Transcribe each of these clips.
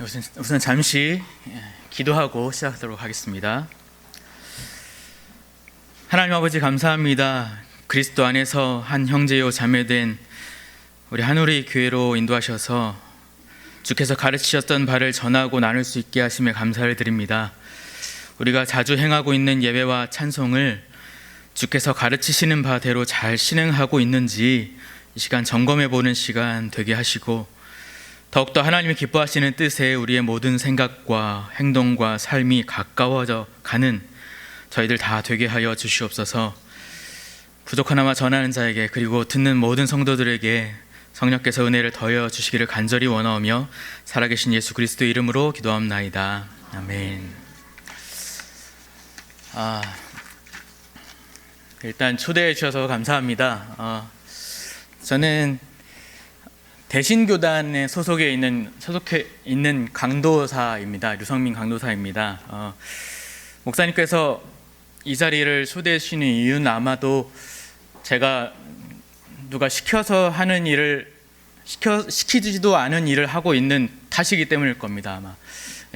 우선 잠시 기도하고 시작하도록 하겠습니다. 하나님 아버지 감사합니다. 그리스도 안에서 한 형제요 자매된 우리 한우리 교회로 인도하셔서 주께서 가르치셨던 바를 전하고 나눌 수 있게 하심에 감사를 드립니다. 우리가 자주 행하고 있는 예배와 찬송을 주께서 가르치시는 바대로 잘 실행하고 있는지 이 시간 점검해 보는 시간 되게 하시고, 더욱더 하나님이 기뻐하시는 뜻에 우리의 모든 생각과 행동과 삶이 가까워져 가는 저희들 다 되게 하여 주시옵소서. 부족하나마 전하는 자에게 그리고 듣는 모든 성도들에게 성령께서 은혜를 더하여 주시기를 간절히 원하오며 살아계신 예수 그리스도의 이름으로 기도합나이다. 아멘. 일단 초대해 주셔서 감사합니다. 저는 대신교단에 소속해 있는 강도사입니다. 류성민 강도사입니다. 목사님께서 이 자리를 초대해 주시는 이유는 아마도 제가 누가 시켜서 하는 일을 시키지도 않은 일을 하고 있는 탓이기 때문일 겁니다. 아마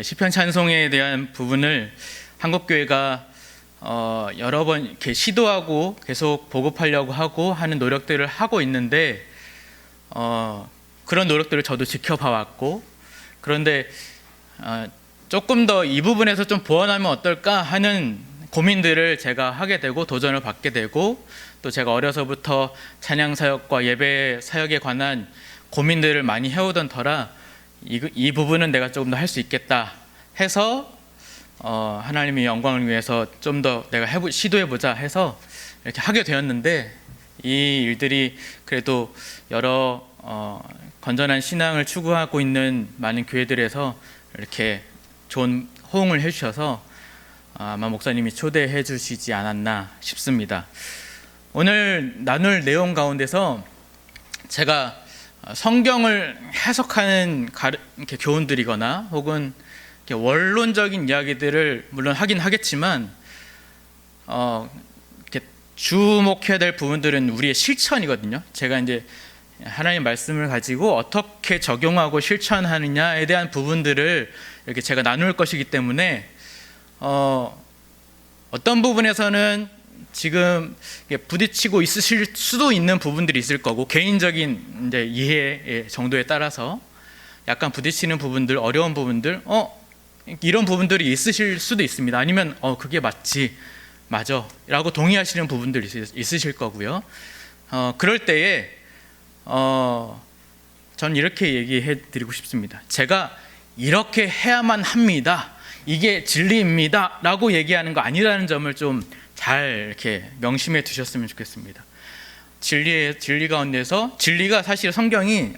시편 찬송에 대한 부분을 한국교회가 여러 번 이렇게 시도하고 계속 보급하려고 하고 하는 노력들을 하고 있는데 그런 노력들을 저도 지켜봐 왔고, 그런데 조금 더 이 부분에서 좀 보완하면 어떨까 하는 고민들을 제가 하게 되고 도전을 받게 되고, 또 제가 어려서부터 찬양 사역과 예배 사역에 관한 고민들을 많이 해오던 터라 이 부분은 내가 조금 더 할 수 있겠다 해서 하나님의 영광을 위해서 좀 더 내가 시도해보자 해서 이렇게 하게 되었는데, 이 일들이 그래도 여러 건전한 신앙을 추구하고 있는 많은 교회들에서 이렇게 좋은 호응을 해주셔서 아마 목사님이 초대해 주시지 않았나 싶습니다. 오늘 나눌 내용 가운데서 제가 성경을 해석하는 이렇게 교훈들이거나 혹은 이렇게 원론적인 이야기들을 물론 하긴 하겠지만 이렇게 주목해야 될 부분들은 우리의 실천이거든요. 제가 이제 하나님 말씀을 가지고 어떻게 적용하고 실천하느냐에 대한 부분들을 이렇게 제가 나눌 것이기 때문에 어떤 부분에서는 지금 부딪히고 있으실 수도 있는 부분들이 있을 거고, 개인적인 이제 이해 정도에 따라서 약간 부딪히는 부분들, 어려운 부분들, 이런 부분들이 있으실 수도 있습니다. 아니면 그게 맞아 라고 동의하시는 부분들이 있으실 거고요. 그럴 때에 저는 이렇게 얘기해 드리고 싶습니다. 제가 이렇게 해야만 합니다, 이게 진리입니다 라고 얘기하는 거 아니라는 점을 좀 잘 이렇게 명심해 두셨으면 좋겠습니다. 진리 가운데서, 진리가 사실 성경이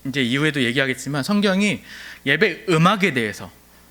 이제 이후에도 얘기하겠지만, 성경이 예배 음악에 대해서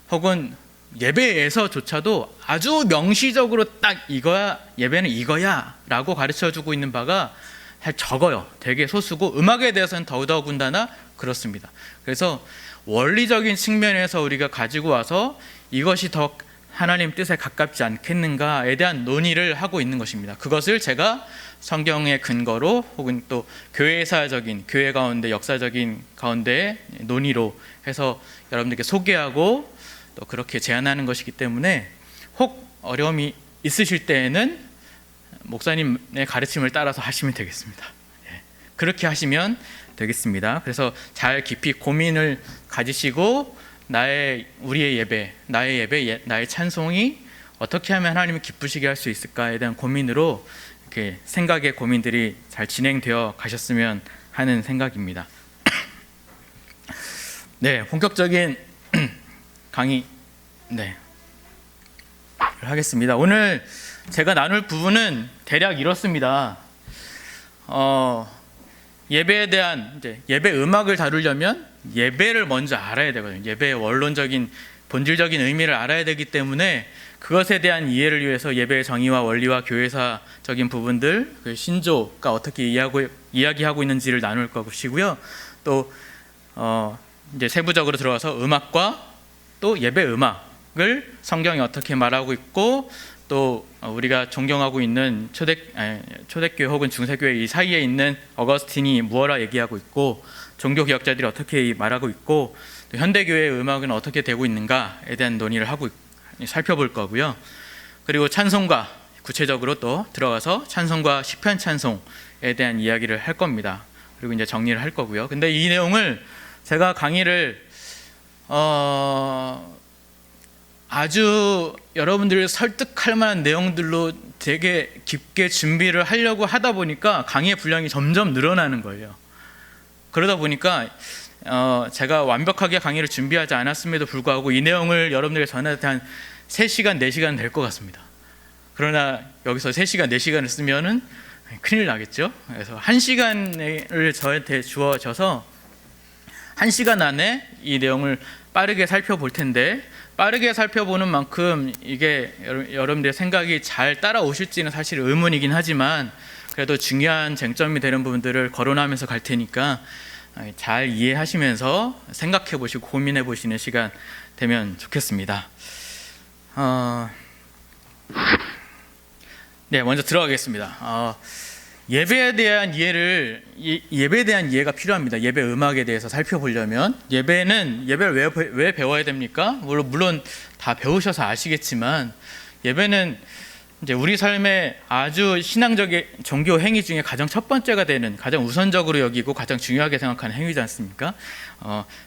혹은 예배에서조차도 아주 명시적으로 딱 이거야, 예배는 이거야 라고 가르쳐주고 있는 바가 사실 적어요. 되게 소수고, 음악에 대해서는 더더군다나 그렇습니다. 그래서 원리적인 측면에서 우리가 가지고 와서 이것이 더 하나님 뜻에 가깝지 않겠는가에 대한 논의를 하고 있는 것입니다. 그것을 제가 성경의 근거로 혹은 또 교회사적인, 교회 가운데 역사적인 가운데 논의로 해서 여러분들께 소개하고 또 그렇게 제안하는 것이기 때문에, 혹 어려움이 있으실 때에는 목사님의 가르침을 따라서 하시면 되겠습니다. 그렇게 하시면 되겠습니다. 그래서 잘 깊이 고민을 가지시고, 우리의 예배, 나의 찬송이 어떻게 하면 하나님을 기쁘시게 할 수 있을까에 대한 고민으로 이렇게 생각의 고민들이 잘 진행되어 가셨으면 하는 생각입니다. 네, 본격적인 강의 하겠습니다. 오늘 제가 나눌 부분은 대략 이렇습니다. 예배에 대한 이제 예배 음악을 다루려면 예배를 먼저 알아야 되거든요. 예배의 원론적인 본질적인 의미를 알아야 되기 때문에, 그것에 대한 이해를 위해서 예배의 정의와 원리와 교회사적인 부분들, 그 신조가 어떻게 이야기하고 있는지를 나눌 것이고요. 또 이제 세부적으로 들어가서 음악과 또 예배 음악을 성경이 어떻게 말하고 있고, 또 우리가 존경하고 있는 초대교회 혹은 중세교회 이 사이에 있는 어거스틴이 무엇라 얘기하고 있고, 종교개혁자들이 어떻게 말하고 있고 또 현대교회의 음악은 어떻게 되고 있는가에 대한 논의를 하고 살펴볼 거고요. 그리고 찬송가, 구체적으로 또 들어가서 찬송가, 시편 찬송에 대한 이야기를 할 겁니다. 그리고 이제 정리를 할 거고요. 근데 이 내용을 제가 강의를 아주 여러분들을 설득할 만한 내용들로 되게 깊게 준비를 하려고 하다 보니까 강의의 분량이 점점 늘어나는 거예요. 그러다 보니까 제가 완벽하게 강의를 준비하지 않았음에도 불구하고 이 내용을 여러분들에게 전할 때 한 3시간, 4시간 될 것 같습니다. 그러나 여기서 3시간, 4시간을 쓰면은 큰일 나겠죠. 그래서 1시간을 저한테 주어져서 1시간 안에 이 내용을 빠르게 살펴볼 텐데, 빠르게 살펴보는 만큼 이게 여러분들의 생각이 잘 따라오실지는 사실 의문이긴 하지만 그래도 중요한 쟁점이 되는 부분들을 거론하면서 갈 테니까 잘 이해하시면서 생각해 보시고 고민해 보시는 시간 되면 좋겠습니다. 네, 먼저 들어가겠습니다. 예배에 대한 이해가 필요합니다. 예배 음악에 대해서 살펴보려면 예배를 왜 배워야 됩니까? 물론 다 배우셔서 아시겠지만 예배는 이제 우리 삶의 아주 신앙적인 종교 행위 중에 가장 첫 번째가 되는, 가장 우선적으로 여기고 가장 중요하게 생각하는 행위지 않습니까?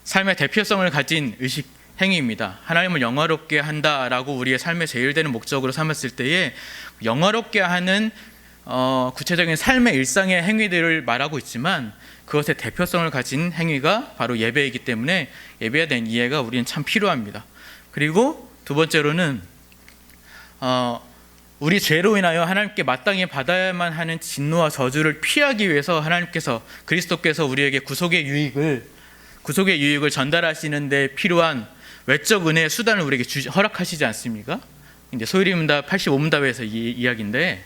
삶의 대표성을 가진 의식 행위입니다. 하나님을 영화롭게 한다라고 우리의 삶의 제일 되는 목적으로 삼았을 때에 영화롭게 하는 구체적인 삶의 일상의 행위들을 말하고 있지만 그것의 대표성을 가진 행위가 바로 예배이기 때문에 예배에 대한 이해가 우리는 참 필요합니다. 그리고 두 번째로는 우리 죄로 인하여 하나님께 마땅히 받아야만 하는 진노와 저주를 피하기 위해서 하나님께서, 그리스도께서 우리에게 구속의 유익을 전달하시는 데 필요한 외적 은혜의 수단을 우리에게 허락하시지 않습니까? 이제 소위리문답 85문답에서 이 이야기인데,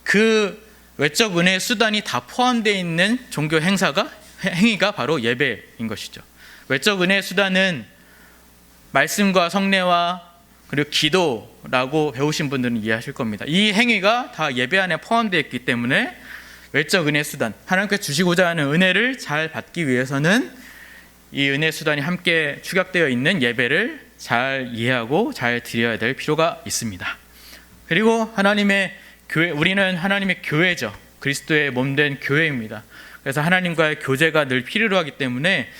그 외적 은혜의 수단이 다 포함되어 있는 종교 행위가 바로 예배인 것이죠. 외적 은혜의 수단은 말씀과 성례와 그리고 기도라고 배우신 분들은 이해하실 겁니다. 이 행위가 다 예배 안에 포함되어 있기 때문에 외적 은혜 수단, 하나님께 주시고자 하는 은혜를 잘 받기 위해서는 이 은혜 수단이 함께 축약되어 있는 예배를 잘 이해하고 잘 드려야 될 필요가 있습니다. 그리고 우리는 하나님의 교회죠. 그리스도의 몸된 교회입니다. 그래서 하나님과의 교제가 늘 필요로 하기 때문에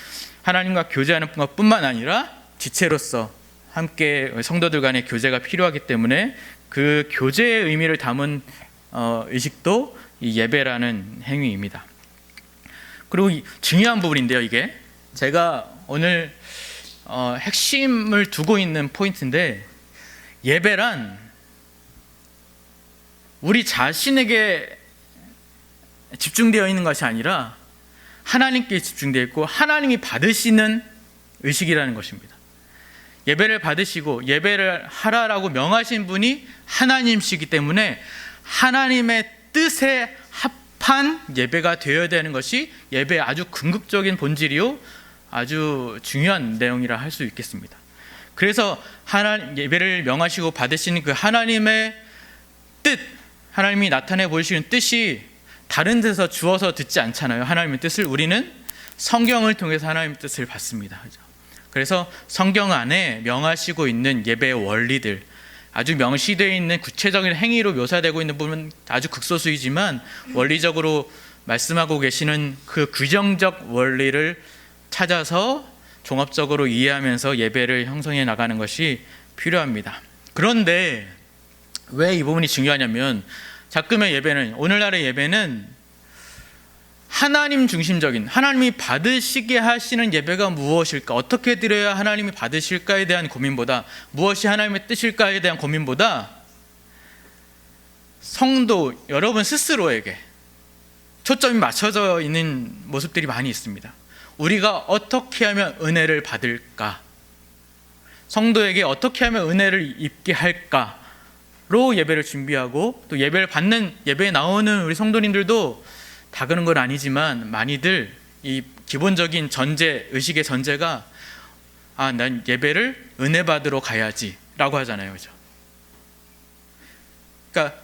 하나님과 교제하는 것뿐만 아니라 지체로서 함께 성도들 간의 교제가 필요하기 때문에 그 교제의 의미를 담은 의식도 이 예배라는 행위입니다. 그리고 중요한 부분인데요, 이게 제가 오늘 핵심을 두고 있는 포인트인데, 예배란 우리 자신에게 집중되어 있는 것이 아니라 하나님께 집중되어 있고 하나님이 받으시는 의식이라는 것입니다. 예배를 받으시고 예배를 하라라고 명하신 분이 하나님이시기 때문에 하나님의 뜻에 합한 예배가 되어야 되는 것이 예배의 아주 궁극적인 본질이요, 아주 중요한 내용이라 할 수 있겠습니다. 그래서 예배를 명하시고 받으시는 그 하나님의 뜻, 하나님이 나타내 보이시는 뜻이 다른 데서 주어서 듣지 않잖아요. 하나님의 뜻을 우리는 성경을 통해서 하나님의 뜻을 받습니다. 그래서 성경 안에 명하시고 있는 예배의 원리들, 아주 명시되어 있는 구체적인 행위로 묘사되고 있는 부분은 아주 극소수이지만 원리적으로 말씀하고 계시는 그 규정적 원리를 찾아서 종합적으로 이해하면서 예배를 형성해 나가는 것이 필요합니다. 그런데 왜 이 부분이 중요하냐면, 오늘날의 예배는 하나님 중심적인, 하나님이 받으시게 하시는 예배가 무엇일까, 어떻게 드려야 하나님이 받으실까에 대한 고민보다, 무엇이 하나님의 뜻일까에 대한 고민보다 성도 여러분 스스로에게 초점이 맞춰져 있는 모습들이 많이 있습니다. 우리가 어떻게 하면 은혜를 받을까, 성도에게 어떻게 하면 은혜를 입게 할까로 예배를 준비하고, 또 예배에 나오는 우리 성도님들도 다 그런 건 아니지만 많이들 이 기본적인 의식의 전제가 난 예배를 은혜 받으러 가야지 라고 하잖아요. 그죠? 그러니까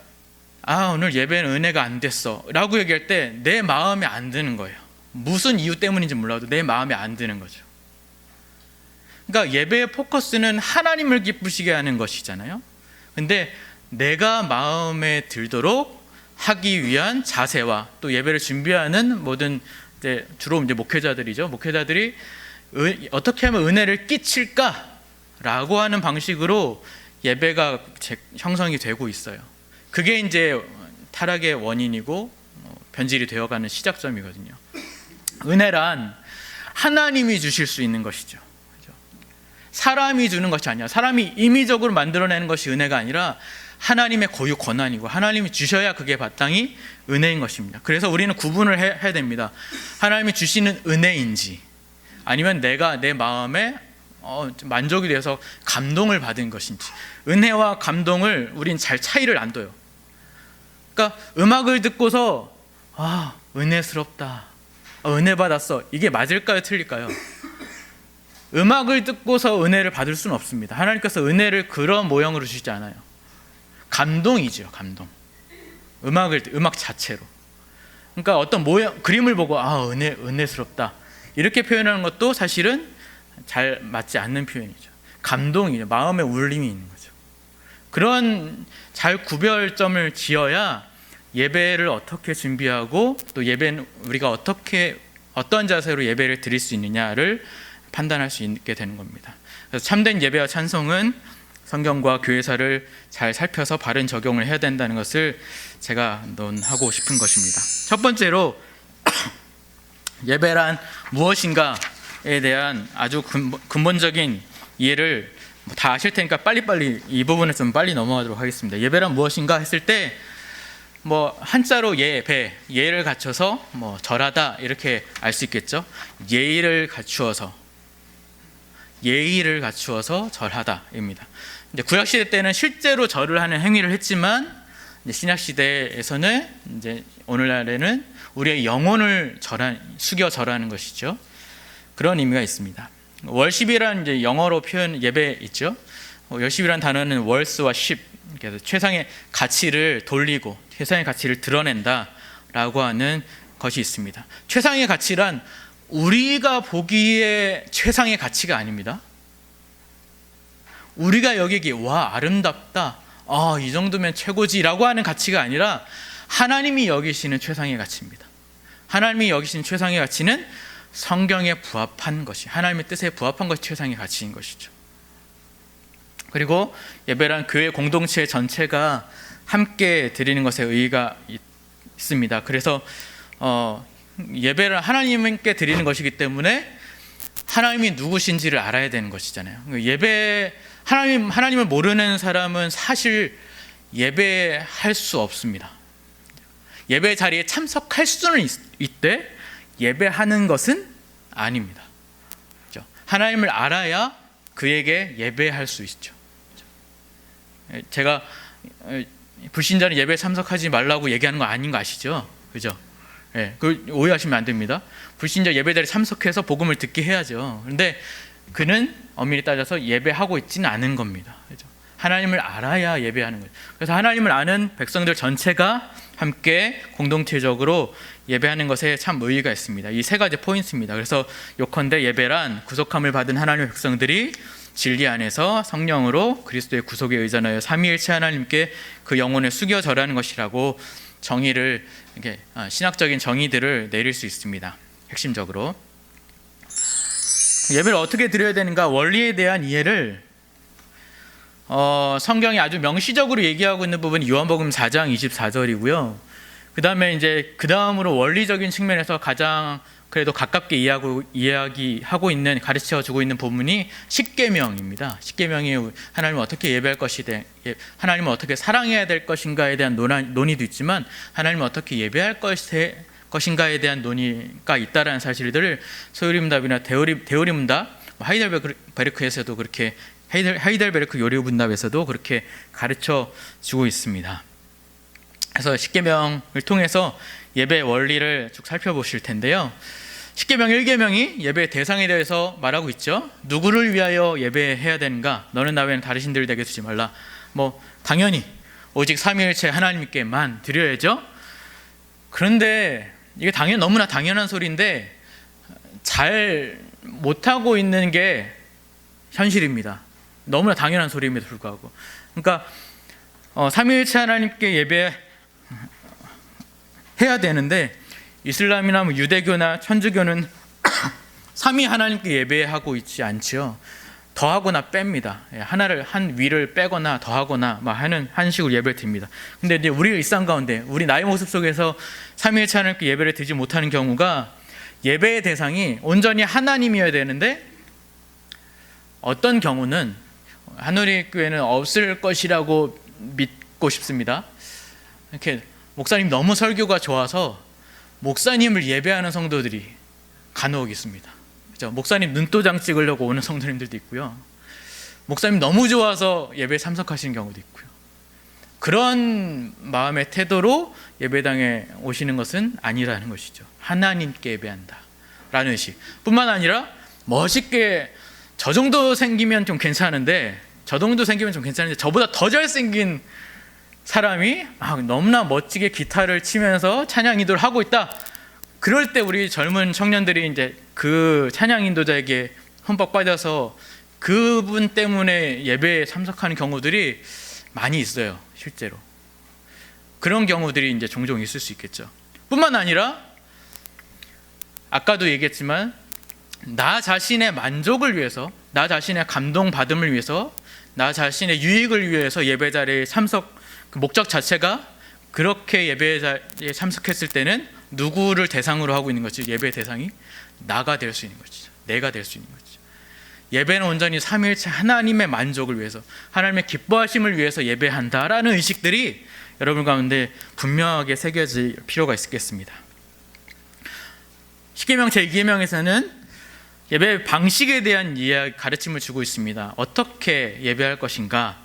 오늘 예배는 은혜가 안 됐어 라고 얘기할 때 내 마음에 안 드는 거예요. 무슨 이유 때문인지 몰라도 내 마음에 안 드는 거죠. 그러니까 예배의 포커스는 하나님을 기쁘시게 하는 것이잖아요. 근데 내가 마음에 들도록 하기 위한 자세와 또 예배를 준비하는 모든 주로 이제 목회자들이죠. 목회자들이 어떻게 하면 은혜를 끼칠까라고 하는 방식으로 예배가 형성이 되고 있어요. 그게 이제 타락의 원인이고 변질이 되어가는 시작점이거든요. 은혜란 하나님이 주실 수 있는 것이죠. 사람이 주는 것이 아니라, 사람이 임의적으로 만들어내는 것이 은혜가 아니라 하나님의 고유 권한이고 하나님이 주셔야 그게 마땅히 은혜인 것입니다. 그래서 우리는 구분을 해야 됩니다. 하나님이 주시는 은혜인지 아니면 내가 내 마음에 만족이 되어서 감동을 받은 것인지. 은혜와 감동을 우린 잘 차이를 안 둬요. 그러니까 음악을 듣고서 은혜스럽다, 은혜 받았어, 이게 맞을까요, 틀릴까요? 음악을 듣고서 은혜를 받을 수는 없습니다. 하나님께서 은혜를 그런 모형으로 주시지 않아요. 감동이죠, 감동. 음악 자체로. 그러니까 어떤 모형, 그림을 보고 은혜스럽다 이렇게 표현하는 것도 사실은 잘 맞지 않는 표현이죠. 감동이죠. 마음의 울림이 있는 거죠. 그런 잘 구별점을 지어야 예배를 어떻게 준비하고 또 예배는 우리가 어떤 자세로 예배를 드릴 수 있느냐를 판단할 수 있게 되는 겁니다. 그래서 참된 예배와 찬송은 성경과 교회사를 잘 살펴서 바른 적용을 해야 된다는 것을 제가 논하고 싶은 것입니다. 첫 번째로 예배란 무엇인가에 대한 아주 근본적인 이해를 다 아실 테니까 빨리빨리 이 부분을 좀 빨리 넘어가도록 하겠습니다. 예배란 무엇인가 했을 때 한자로 예를 갖춰서 절하다 이렇게 알 수 있겠죠. 예의를 갖추어서 절하다입니다. 이제 구약 시대 때는 실제로 절을 하는 행위를 했지만 신약 시대에서는 이제 오늘날에는 우리의 영혼을 숙여 절하는 것이죠. 그런 의미가 있습니다. 월십이라는 이제 영어로 표현 예배 있죠. 월십이라는 단어는 월스와 십, 그래서 최상의 가치를 돌리고 최상의 가치를 드러낸다라고 하는 것이 있습니다. 최상의 가치란 우리가 보기에 최상의 가치가 아닙니다. 우리가 여기기 아름답다, 이 정도면 최고지라고 하는 가치가 아니라 하나님이 여기시는 최상의 가치입니다. 하나님이 여기시는 최상의 가치는 성경에 부합한 것이, 하나님의 뜻에 부합한 것이 최상의 가치인 것이죠. 그리고 예배란 교회 공동체 전체가 함께 드리는 것에 의의가 있습니다. 그래서 예배를 하나님께 드리는 것이기 때문에 하나님이 누구신지를 알아야 되는 것이잖아요. 하나님을 모르는 사람은 사실 예배할 수 없습니다. 예배 자리에 참석할 수는 있되 예배하는 것은 아닙니다. 그렇죠? 하나님을 알아야 그에게 예배할 수 있죠. 그렇죠? 제가 불신자는 예배에 참석하지 말라고 얘기하는 거 아닌 거 아시죠? 그죠? 그걸 오해하시면 안 됩니다. 불신자 예배 자리에 참석해서 복음을 듣게 해야죠. 그런데 그는 엄밀히 따져서 예배하고 있지는 않은 겁니다. 그죠? 하나님을 알아야 예배하는 거예요. 그래서 하나님을 아는 백성들 전체가 함께 공동체적으로 예배하는 것에 참 의의가 있습니다. 이 세 가지 포인트입니다. 그래서 요컨대 예배란 구속함을 받은 하나님의 백성들이 진리 안에서 성령으로 그리스도의 구속에 의존하여 삼위일체 하나님께 그 영혼을 숙여 절하는 것이라고 정의를, 이렇게 신학적인 정의들을 내릴 수 있습니다. 핵심적으로 예배를 어떻게 드려야 되는가, 원리에 대한 이해를 성경이 아주 명시적으로 얘기하고 있는 부분이 요한복음 4장 24절이고요. 그 다음으로 원리적인 측면에서 가장 그래도 가깝게 이야기하고 있는, 가르쳐주고 있는 부분이 십계명입니다. 십계명이 하나님을 어떻게 예배할 것이되, 하나님을 어떻게 사랑해야 될 것인가에 대한 논의도 있지만 하나님을 어떻게 예배할 것인가에 대한 논의가 있다라는 사실들을 소요리문답이나 데오리문답, 하이델베르크에서도 그렇게, 하이델베르크 요리문답에서도 그렇게 가르쳐주고 있습니다. 그래서 십계명을 통해서 예배 원리를 쭉 살펴보실 텐데요. 십계명 1계명이 예배의 대상에 대해서 말하고 있죠. 누구를 위하여 예배해야 되는가? 너는 나 외에는 다른 신들을 내게 두지 말라. 당연히 오직 삼위일체 하나님께만 드려야죠. 그런데 이게 너무나 당연한 소리인데 잘 못하고 있는 게 현실입니다. 너무나 당연한 소리임에도 불구하고. 그러니까 삼위일체 하나님께 예배해야 되는데 이슬람이나 유대교나 천주교는 삼위 하나님께 예배하고 있지 않지요. 더하거나 뺍니다. 하나를 한 위를 빼거나 더하거나 하는 한식으로 예배를 드립니다. 근데 이제 우리 일상 가운데 우리 나의 모습 속에서 삼위일체 하나님께 예배를 드리지 못하는 경우가 예배의 대상이 온전히 하나님이어야 되는데 어떤 경우는 하늘의 교회는 없을 것이라고 믿고 싶습니다. 이렇게 목사님 너무 설교가 좋아서 목사님을 예배하는 성도들이 간혹 있습니다. 그렇죠? 목사님 눈도장 찍으려고 오는 성도님들도 있고요. 목사님 너무 좋아서 예배에 참석하시는 경우도 있고요. 그런 마음의 태도로 예배당에 오시는 것은 아니라는 것이죠. 하나님께 예배한다 라는 의식 뿐만 아니라 멋있게 저 정도 생기면 좀 괜찮은데 저보다 더 잘생긴 사람이 너무나 멋지게 기타를 치면서 찬양 인도를 하고 있다. 그럴 때 우리 젊은 청년들이 이제 그 찬양 인도자에게 흠뻑 빠져서 그분 때문에 예배에 참석하는 경우들이 많이 있어요. 실제로 그런 경우들이 이제 종종 있을 수 있겠죠. 뿐만 아니라 아까도 얘기했지만 나 자신의 만족을 위해서, 나 자신의 감동받음을 위해서, 나 자신의 유익을 위해서 예배 자리에 참석, 그 목적 자체가 그렇게 예배 자리에 참석했을 때는 누구를 대상으로 하고 있는 거지? 예배 대상이 나가 될 수 있는 거죠. 내가 될 수 있는 거죠. 예배는 온전히 삼위일체 하나님의 만족을 위해서, 하나님의 기뻐하심을 위해서 예배한다라는 의식들이 여러분 가운데 분명하게 새겨질 필요가 있겠습니다. 십계명 제2계명에서는 예배 방식에 대한 가르침을 주고 있습니다. 어떻게 예배할 것인가?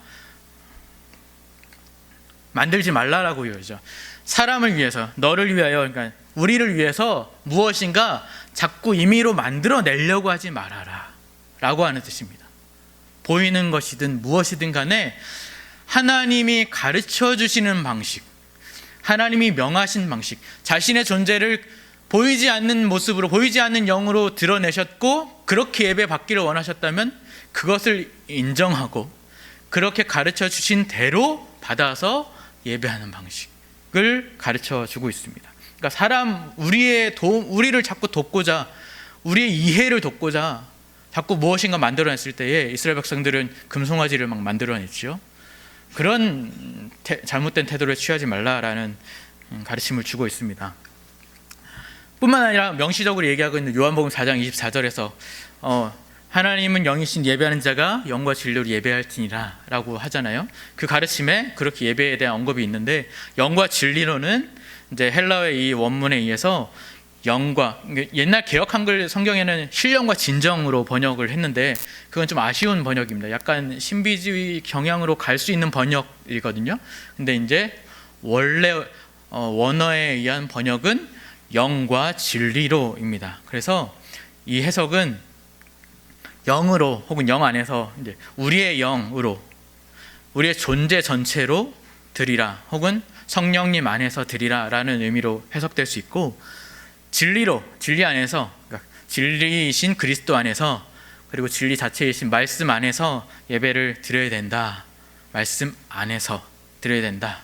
만들지 말라라고 이러죠. 사람을 위해서, 너를 위하여, 그러니까 우리를 위해서 무엇인가 자꾸 임의로 만들어내려고 하지 말아라 라고 하는 뜻입니다. 보이는 것이든 무엇이든 간에 하나님이 가르쳐 주시는 방식, 하나님이 명하신 방식, 자신의 존재를 보이지 않는 모습으로, 보이지 않는 영으로 드러내셨고 그렇게 예배 받기를 원하셨다면 그것을 인정하고 그렇게 가르쳐 주신 대로 받아서 예배하는 방식을 가르쳐 주고 있습니다. 그러니까 우리를 자꾸 돕고자, 우리의 이해를 돕고자 자꾸 무엇인가 만들어냈을 때에 이스라엘 백성들은 금송아지를 막 만들어냈죠. 그런 잘못된 태도를 취하지 말라라는 가르침을 주고 있습니다. 뿐만 아니라 명시적으로 얘기하고 있는 요한복음 4장 24절에서 하나님은 영이신 예배하는 자가 영과 진리로 예배할지니라 라고 하잖아요. 그 가르침에 그렇게 예배에 대한 언급이 있는데, 영과 진리로는 이제 헬라어의 이 원문에 의해서 영과, 옛날 개역 한글 성경에는 신령과 진정으로 번역을 했는데 그건 좀 아쉬운 번역입니다. 약간 신비주의 경향으로 갈 수 있는 번역이거든요. 근데 이제 원래 원어에 의한 번역은 영과 진리로입니다. 그래서 이 해석은 영으로, 혹은 영 안에서 이제 우리의 영으로, 우리의 존재 전체로 드리라, 혹은 성령님 안에서 드리라라는 의미로 해석될 수 있고, 진리로, 진리 안에서, 그러니까 진리이신 그리스도 안에서, 그리고 진리 자체이신 말씀 안에서 예배를 드려야 된다, 말씀 안에서 드려야 된다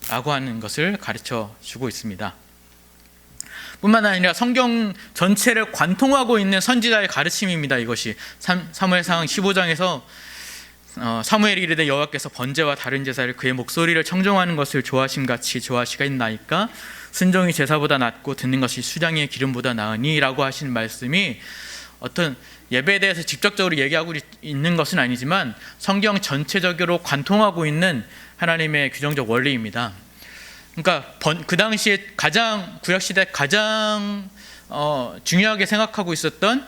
라고 하는 것을 가르쳐 주고 있습니다. 뿐만 아니라 성경 전체를 관통하고 있는 선지자의 가르침입니다. 이것이 사무엘상 15장에서 사무엘이 이르되 여호와께서 번제와 다른 제사를 그의 목소리를 청종하는 것을 좋아하심같이 좋아하시겠나이까? 순종이 제사보다 낫고 듣는 것이 수장의 기름보다 나으니 라고 하신 말씀이 어떤 예배에 대해서 직접적으로 얘기하고 있는 것은 아니지만 성경 전체적으로 관통하고 있는 하나님의 규정적 원리입니다. 그러니까 그 당시에 구약시대 가장 중요하게 생각하고 있었던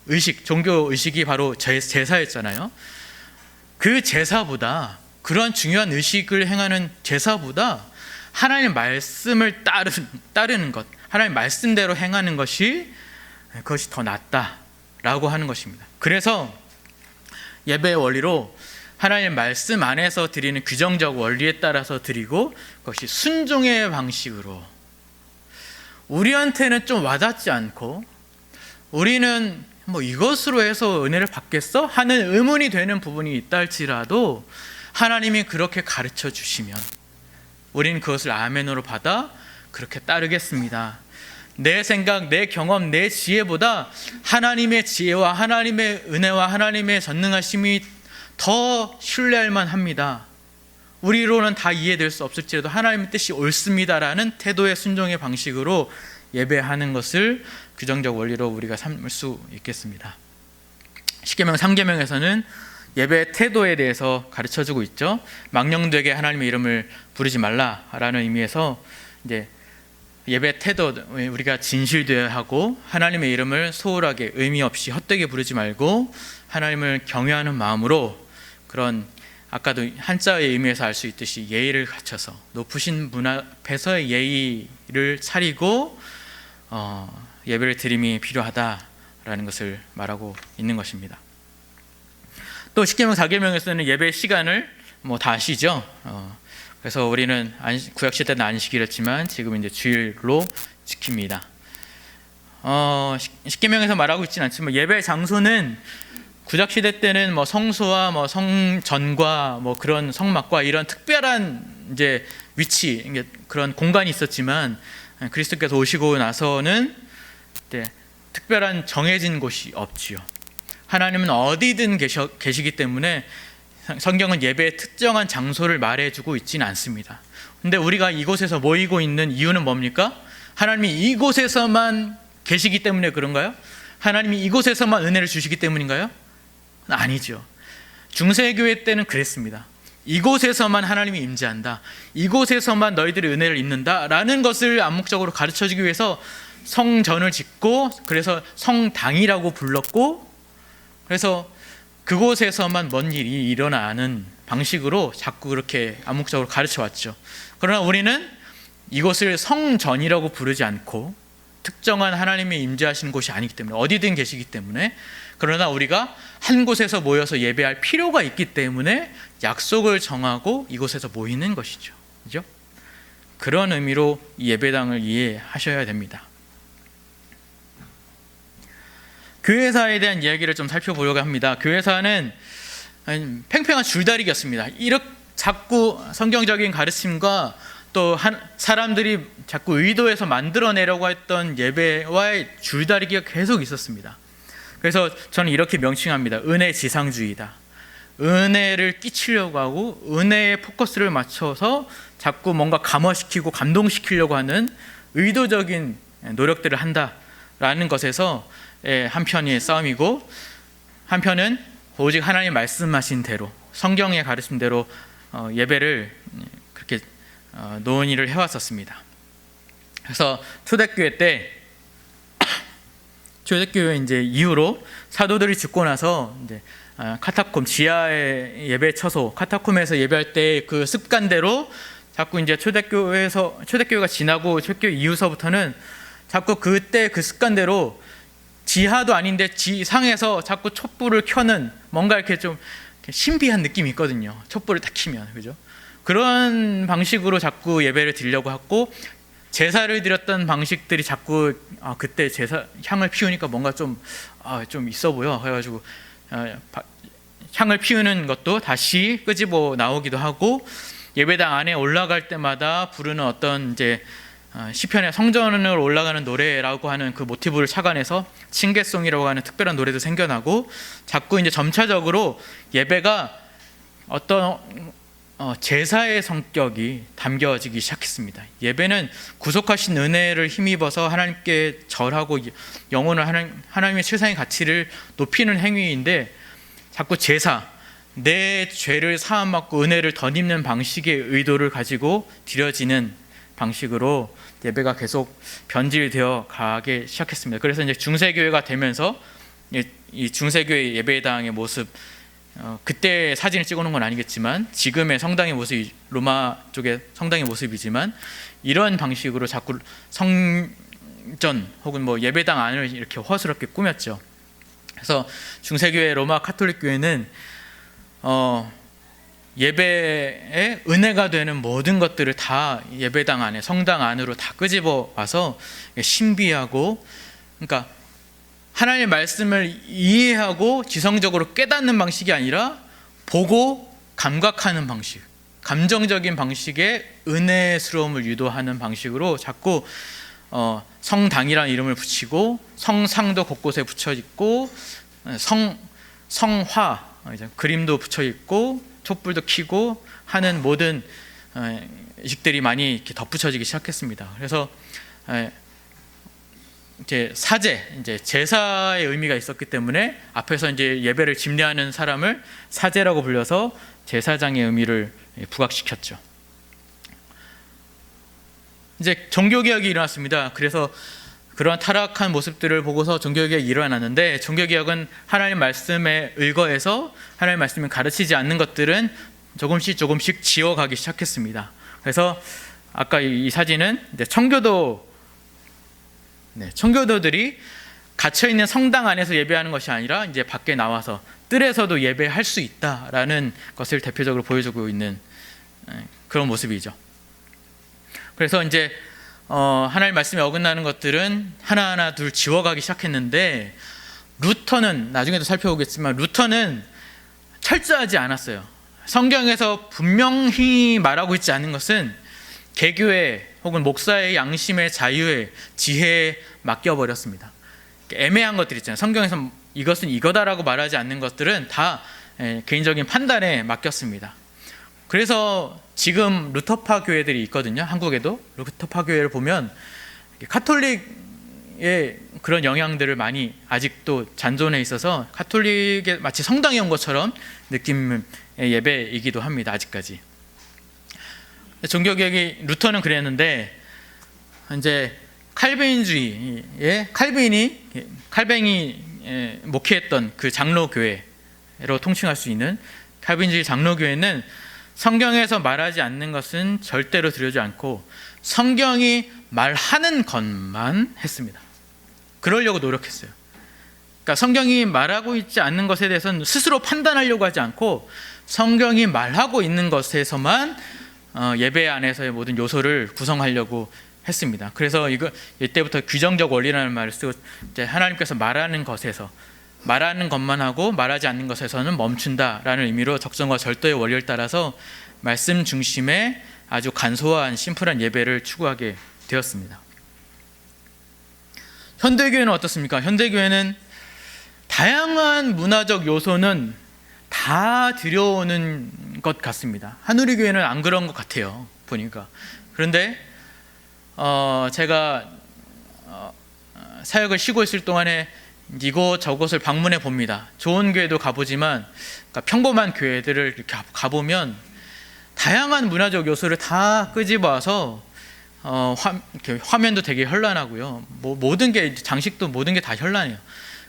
의식, 종교 의식이 바로 제사였잖아요. 그 제사보다, 그런 중요한 의식을 행하는 제사보다 하나님의 말씀을 따르는 것, 하나님의 말씀대로 행하는 그것이 더 낫다라고 하는 것입니다. 그래서 예배의 원리로 하나님의 말씀 안에서 드리는 규정적 원리에 따라서 드리고, 그것이 순종의 방식으로, 우리한테는 좀 와닿지 않고, 우리는 뭐 이것으로 해서 은혜를 받겠어? 하는 의문이 되는 부분이 있다 할지라도 하나님이 그렇게 가르쳐 주시면 우리는 그것을 아멘으로 받아 그렇게 따르겠습니다. 내 생각, 내 경험, 내 지혜보다 하나님의 지혜와 하나님의 은혜와 하나님의 전능하심이 더 신뢰할 만합니다. 우리로는 다 이해될 수 없을지라도 하나님의 뜻이 옳습니다라는 태도의 순종의 방식으로 예배하는 것을 규정적 원리로 우리가 삼을 수 있겠습니다. 십계명 3계명에서는 예배의 태도에 대해서 가르쳐주고 있죠. 망령되게 하나님의 이름을 부르지 말라라는 의미에서 이제 예배 태도, 우리가 진실되어야 하고 하나님의 이름을 소홀하게 의미 없이 헛되게 부르지 말고 하나님을 경외하는 마음으로, 그런 아까도 한자의 의미에서 알 수 있듯이 예의를 갖춰서 높으신 분 앞에서의 예의를 차리고 예배를 드림이 필요하다라는 것을 말하고 있는 것입니다. 또 십계명 4계명에서는 예배 시간을 다 아시죠? 그래서 우리는 구약 시대는 안식일 했지만 지금 이제 주일로 지킵니다. 십계명에서 말하고 있지는 않지만 예배 장소는 구약 시대 때는 성소와 성전과 그런 성막과 이런 특별한 이제 위치, 그런 공간이 있었지만 그리스도께서 오시고 나서는 특별한 정해진 곳이 없지요. 하나님은 어디든 계시기 때문에 성경은 예배의 특정한 장소를 말해주고 있지는 않습니다. 근데 우리가 이곳에서 모이고 있는 이유는 뭡니까? 하나님이 이곳에서만 계시기 때문에 그런가요? 하나님이 이곳에서만 은혜를 주시기 때문인가요? 아니죠. 중세교회 때는 그랬습니다. 이곳에서만 하나님이 임재한다, 이곳에서만 너희들이 은혜를 입는다라는 것을 암묵적으로 가르쳐주기 위해서 성전을 짓고, 그래서 성당이라고 불렀고, 그래서 그곳에서만 뭔 일이 일어나는 방식으로 자꾸 그렇게 암묵적으로 가르쳐 왔죠. 그러나 우리는 이곳을 성전이라고 부르지 않고 특정한 하나님이 임재하시는 곳이 아니기 때문에, 어디든 계시기 때문에, 그러나 우리가 한 곳에서 모여서 예배할 필요가 있기 때문에 약속을 정하고 이곳에서 모이는 것이죠. 그죠? 그런 의미로 이 예배당을 이해하셔야 됩니다. 교회사에 대한 이야기를 좀 살펴보려고 합니다. 교회사는 팽팽한 줄다리기였습니다. 이렇게 자꾸 성경적인 가르침과 또 사람들이 자꾸 의도해서 만들어내려고 했던 예배와의 줄다리기가 계속 있었습니다. 그래서 저는 이렇게 명칭합니다. 은혜 지상주의다. 은혜를 끼치려고 하고 은혜의 포커스를 맞춰서 자꾸 뭔가 감화시키고 감동시키려고 하는 의도적인 노력들을 한다라는 것에서 한편이 싸움이고, 한편은 오직 하나님 말씀하신 대로, 성경의 가르침대로 예배를 그렇게 논의를 해왔었습니다. 그래서 초대교회 때, 초대교회 이제 이후로 사도들이 죽고 나서 이제 카타콤, 지하의 예배 처소, 카타콤에서 예배할 때 그 습관대로 자꾸 이제 초대교회가 지나고 초대교회 이후서부터는 자꾸 그때 그 습관대로 지하도 아닌데 지상에서 자꾸 촛불을 켜는, 뭔가 이렇게 좀 신비한 느낌이 있거든요. 촛불을 딱 켜면, 그죠? 그런 방식으로 자꾸 예배를 드리려고 했고, 제사를 드렸던 방식들이 자꾸 그때 제사 향을 피우니까 뭔가 좀 있어 보여. 그래가지고 향을 피우는 것도 다시 끄집어 나오기도 하고, 예배당 안에 올라갈 때마다 부르는 어떤 이제 시편의 성전을 올라가는 노래라고 하는 그 모티브를 착안해서 칭개송이라고 하는 특별한 노래도 생겨나고, 자꾸 이제 점차적으로 예배가 어떤 제사의 성격이 담겨지기 시작했습니다. 예배는 구속하신 은혜를 힘입어서 하나님께 절하고 영혼을 하나님의 최상의 가치를 높이는 행위인데, 자꾸 제사, 내 죄를 사함받고 은혜를 덧입는 방식의 의도를 가지고 드려지는 방식으로 예배가 계속 변질되어 가기 시작했습니다. 그래서 이제 중세교회가 되면서 이 중세교회 예배당의 모습, 그때 사진을 찍어놓은 건 아니겠지만 지금의 성당의 모습이 로마 쪽의 성당의 모습이지만, 이런 방식으로 자꾸 성전 혹은 예배당 안을 이렇게 허술하게 꾸몄죠. 그래서 중세교회 로마 카톨릭 교회는 예배에 은혜가 되는 모든 것들을 다 예배당 안에, 성당 안으로 다 끄집어 와서 신비하고, 그러니까 하나님의 말씀을 이해하고 지성적으로 깨닫는 방식이 아니라 보고 감각하는 방식, 감정적인 방식의 은혜스러움을 유도하는 방식으로 자꾸 성당이라는 이름을 붙이고, 성상도 곳곳에 붙여 있고, 성화 그림도 붙여 있고, 촛불도 켜고 하는 모든 의식들이 많이 이렇게 덧붙여지기 시작했습니다. 그래서 이제 사제, 이제 제사의 의미가 있었기 때문에 앞에서 이제 예배를 집례하는 사람을 사제라고 불려서 제사장의 의미를 부각시켰죠. 이제 종교개혁이 일어났습니다. 그래서 그러한 타락한 모습들을 보고서 종교개혁이 일어났는데, 종교개혁은 하나님 말씀에 의거해서 하나님 말씀을 가르치지 않는 것들은 조금씩 지워가기 시작했습니다. 그래서 아까 이 사진은 이제 청교도들이 갇혀있는 성당 안에서 예배하는 것이 아니라 이제 밖에 나와서 뜰에서도 예배할 수 있다라는 것을 대표적으로 보여주고 있는 그런 모습이죠. 그래서 이제 하나님 말씀에 어긋나는 것들은 하나하나 둘 지워가기 시작했는데, 루터는 나중에도 살펴보겠지만 루터는 철저하지 않았어요. 성경에서 분명히 말하고 있지 않은 것은 개교의 혹은 목사의 양심의 자유의 지혜에 맡겨버렸습니다. 애매한 것들 있잖아요. 성경에서 이것은 이거다라고 말하지 않는 것들은 다 개인적인 판단에 맡겼습니다. 그래서 지금 루터파 교회들이 있거든요. 한국에도 루터파 교회를 보면 카톨릭의 그런 영향들을 많이 아직도 잔존해 있어서 카톨릭의 마치 성당이 온 것처럼 느낌의 예배이기도 합니다. 아직까지. 종교개혁이 루터는 그랬는데, 이제 칼빈주의의 칼뱅이 목회했던 그 장로교회로 통칭할 수 있는 칼빈주의 장로교회는 성경에서 말하지 않는 것은 절대로 들여지 않고 성경이 말하는 것만 했습니다. 그러려고 노력했어요. 그러니까 성경이 말하고 있지 않는 것에 대해서는 스스로 판단하려고 하지 않고 성경이 말하고 있는 것에서만 예배 안에서의 모든 요소를 구성하려고 했습니다. 그래서 이때부터 규정적 원리라는 말을 쓰고, 이제 하나님께서 말하는 것에서 말하는 것만 하고 말하지 않는 것에서는 멈춘다라는 의미로 적정과 절도의 원리를 따라서 말씀 중심의 아주 간소한 심플한 예배를 추구하게 되었습니다. 현대교회는 어떻습니까? 현대교회는 다양한 문화적 요소는 다 들여오는 것 같습니다. 한우리교회는 안 그런 것 같아요, 보니까. 그런데 제가 사역을 쉬고 있을 동안에 이곳저곳을 방문해 봅니다. 좋은 교회도 가보지만, 그러니까 평범한 교회들을 이렇게 가보면 다양한 문화적 요소를 다 끄집어와서 화면도 되게 현란하고요. 모든 게, 장식도 모든 게 다 현란해요.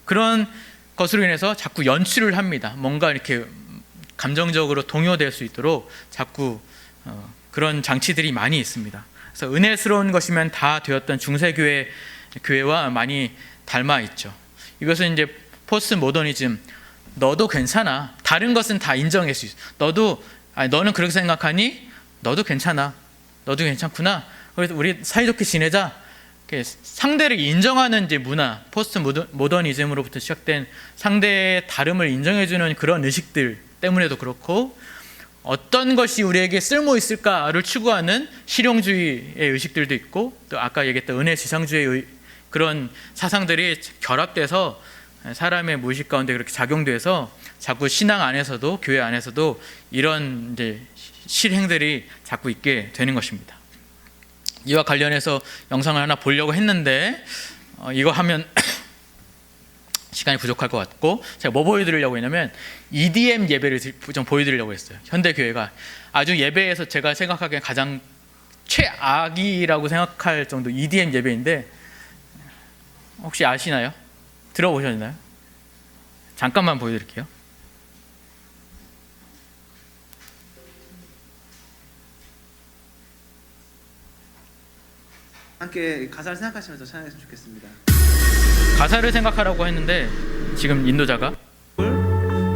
그런 것으로 인해서 자꾸 연출을 합니다. 뭔가 이렇게 감정적으로 동요될 수 있도록 자꾸 그런 장치들이 많이 있습니다. 그래서 은혜스러운 것이면 다 되었던 중세교회와 많이 닮아 있죠. 이것은 이제 포스트 모더니즘, 너도 괜찮아, 다른 것은 다 인정할 수 있어, 너는 그렇게 생각하니? 너도 괜찮아, 너도 괜찮구나, 그래서 우리 사이좋게 지내자. 상대를 인정하는 이제 문화, 포스트 모더니즘으로부터 시작된 상대의 다름을 인정해주는 그런 의식들 때문에도 그렇고, 어떤 것이 우리에게 쓸모 있을까를 추구하는 실용주의의 의식들도 있고, 또 아까 얘기했던 은혜지상주의의 그런 사상들이 결합돼서 사람의 무의식 가운데 그렇게 작용돼서 자꾸 신앙 안에서도 교회 안에서도 이런 이제 실행들이 자꾸 있게 되는 것입니다. 이와 관련해서 영상을 하나 보려고 했는데 이거 하면 시간이 부족할 것 같고, 제가 뭐 보여드리려고 했냐면 EDM 예배를 좀 보여드리려고 했어요. 현대교회가 아주 예배에서 제가 생각하기엔 가장 최악이라고 생각할 정도 EDM 예배인데, 혹시 아시나요? 들어보셨나요? 잠깐만 보여드릴게요. 함께 가사를 생각하시면서 찬양했으면 좋겠습니다. 가사를 생각하라고 했는데 지금 인도자가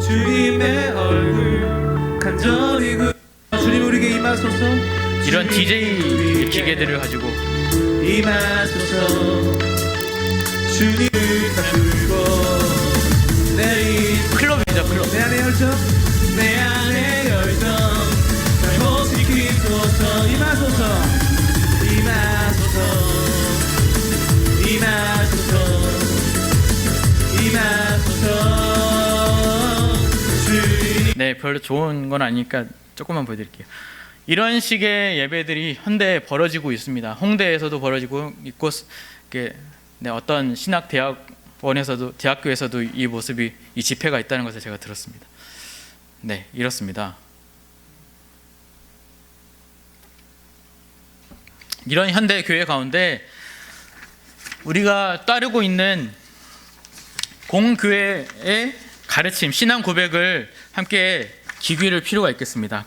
주님의 얼굴 간절히 주님 우리에게 임하소서. 이런 DJ 기계들을 가지고 임하소서. 주님을 다들고 클럽이죠, 클럽. 내 안에 열정, 내 안에 열정 날 못 지키소서. 임하소서. 임하소서. 임하소서. 임하소서. 주님. 네, 별로 좋은 건 아니니까 조금만 보여드릴게요. 이런 식의 예배들이 현대에 벌어지고 있습니다. 홍대에서도 벌어지고 있고, 어떤 신학 대학원에서도, 대학교에서도 이 모습이, 이 집회가 있다는 것을 제가 들었습니다. 네, 이렇습니다. 이런 현대 교회 가운데 우리가 따르고 있는 공교회의 가르침, 신앙 고백을 함께 기기를 필요가 있겠습니다.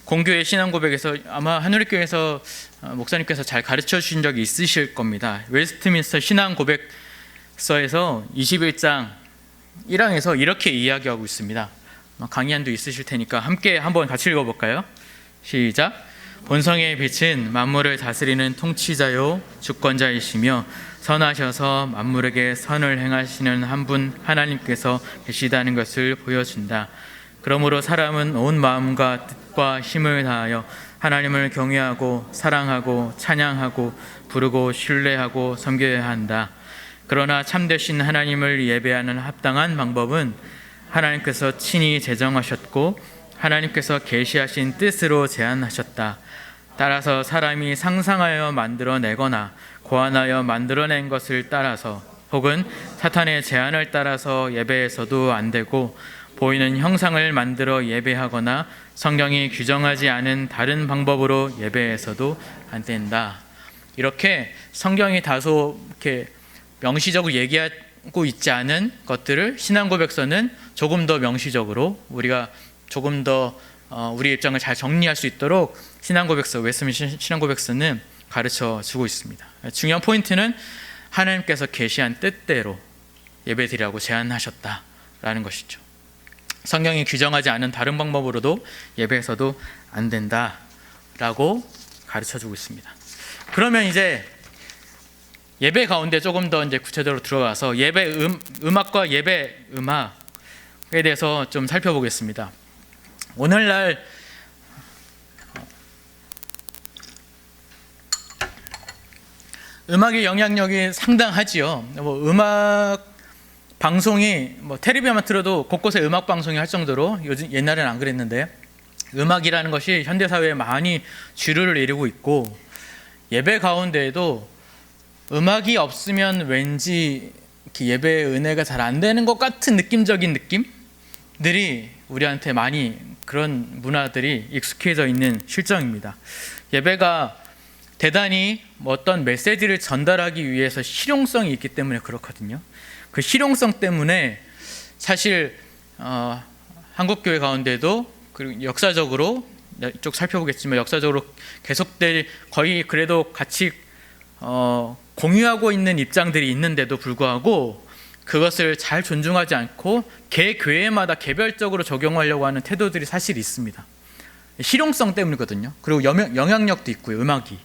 공교회 신앙 고백에서 아마 한우리교회에서 목사님께서 잘 가르쳐 주신 적이 있으실 겁니다. 웨스트민스터 신앙 고백서에서 21장 1항에서 이렇게 이야기하고 있습니다. 강의안도 있으실 테니까 함께 한번 같이 읽어볼까요? 시작. 본성의 빛은 만물을 다스리는 통치자요 주권자이시며 선하셔서 만물에게 선을 행하시는 한 분 하나님께서 계시다는 것을 보여준다. 그러므로 사람은 온 마음과 뜻과 힘을 다하여 하나님을 경외하고 사랑하고 찬양하고 부르고 신뢰하고 섬겨야 한다. 그러나 참되신 하나님을 예배하는 합당한 방법은 하나님께서 친히 제정하셨고 하나님께서 계시하신 뜻으로 제안하셨다. 따라서 사람이 상상하여 만들어내거나 고안하여 만들어낸 것을 따라서 혹은 사탄의 제안을 따라서 예배해서도 안 되고 보이는 형상을 만들어 예배하거나 성경이 규정하지 않은 다른 방법으로 예배해서도 안 된다. 이렇게 성경이 다소 이렇게 명시적으로 얘기하고 있지 않은 것들을 신앙고백서는 조금 더 명시적으로 우리가 조금 더 우리 입장을 잘 정리할 수 있도록 신앙고백서, 웨스트민스터 신앙고백서는 가르쳐 주고 있습니다. 중요한 포인트는 하나님께서 계시한 뜻대로 예배드리라고 제안하셨다라는 것이죠. 성경이 규정하지 않은 다른 방법으로도 예배해서도 안 된다라고 가르쳐주고 있습니다. 그러면 이제 예배 가운데 조금 더 이제 구체적으로 들어가서 예배 음악과 예배 음악에 대해서 좀 살펴보겠습니다. 오늘날 음악의 영향력이 상당하지요. 음악 방송이 텔레비전만 틀어도 곳곳에 음악 방송이 할 정도로 요즘 옛날에는 안 그랬는데 음악이라는 것이 현대 사회에 많이 주류를 이루고 있고 예배 가운데에도 음악이 없으면 왠지 예배의 은혜가 잘 안 되는 것 같은 느낌적인 느낌들이 우리한테 많이 그런 문화들이 익숙해져 있는 실정입니다. 예배가 대단히 어떤 메시지를 전달하기 위해서 실용성이 있기 때문에 그렇거든요. 그 실용성 때문에 사실 한국교회 가운데도 그리고 역사적으로 이쪽 살펴보겠지만 역사적으로 계속될 거의 그래도 같이 공유하고 있는 입장들이 있는데도 불구하고 그것을 잘 존중하지 않고 개 교회마다 개별적으로 적용하려고 하는 태도들이 사실 있습니다. 실용성 때문이거든요. 그리고 영향력도 있고요, 음악이.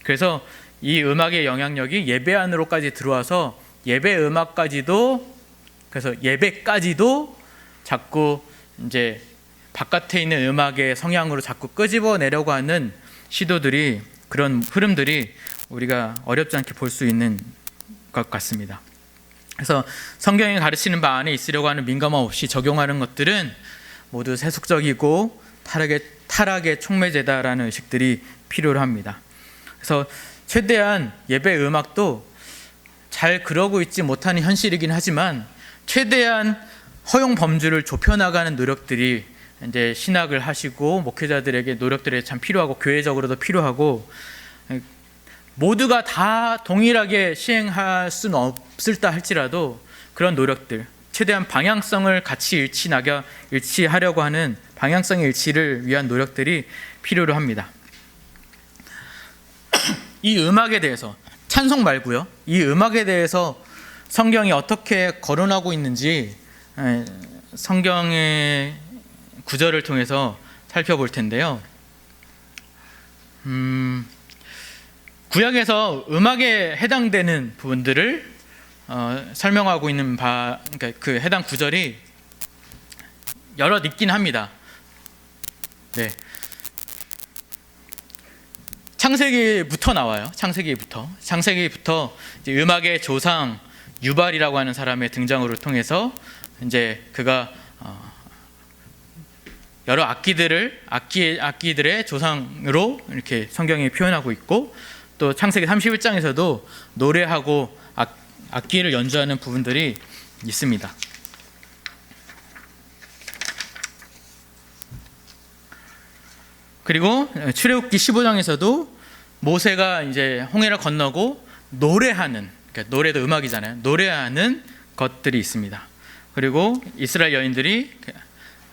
그래서 이 음악의 영향력이 예배 안으로까지 들어와서 예배 음악까지도, 그래서 예배까지도 자꾸 이제 바깥에 있는 음악의 성향으로 자꾸 끄집어내려고 하는 시도들이, 그런 흐름들이 우리가 어렵지 않게 볼 수 있는 것 같습니다. 그래서 성경이 가르치는 바 안에 있으려고 하는 민감함 없이 적용하는 것들은 모두 세속적이고 타락의 촉매제다라는 의식들이 필요로 합니다. 그래서 최대한 예배 음악도 잘 그러고 있지 못하는 현실이긴 하지만 최대한 허용 범주를 좁혀나가는 노력들이 이제 신학을 하시고 목회자들에게 노력들이 참 필요하고 교회적으로도 필요하고 모두가 다 동일하게 시행할 수는 없을다 할지라도 그런 노력들, 최대한 방향성을 같이 일치하려고 하는 방향성의 일치를 위한 노력들이 필요로 합니다. 이 음악에 대해서, 찬송 말고요, 이 음악에 대해서 성경이 어떻게 거론하고 있는지 성경의 구절을 통해서 살펴볼 텐데요. 구약에서 음악에 해당되는 부분들을 설명하고 있는 그러니까 그 해당 구절이 여럿 있긴 합니다. 네. 창세기부터 나와요. 창세기부터 이제 음악의 조상 유발이라고 하는 사람의 등장으로 통해서 이제 그가 여러 악기들의 조상으로 이렇게 성경이 표현하고 있고, 또 창세기 31장에서도 노래하고 악기를 연주하는 부분들이 있습니다. 그리고 출애굽기 15장에서도 모세가 이제 홍해를 건너고 노래하는, 그러니까 노래도 음악이잖아요. 노래하는 것들이 있습니다. 그리고 이스라엘 여인들이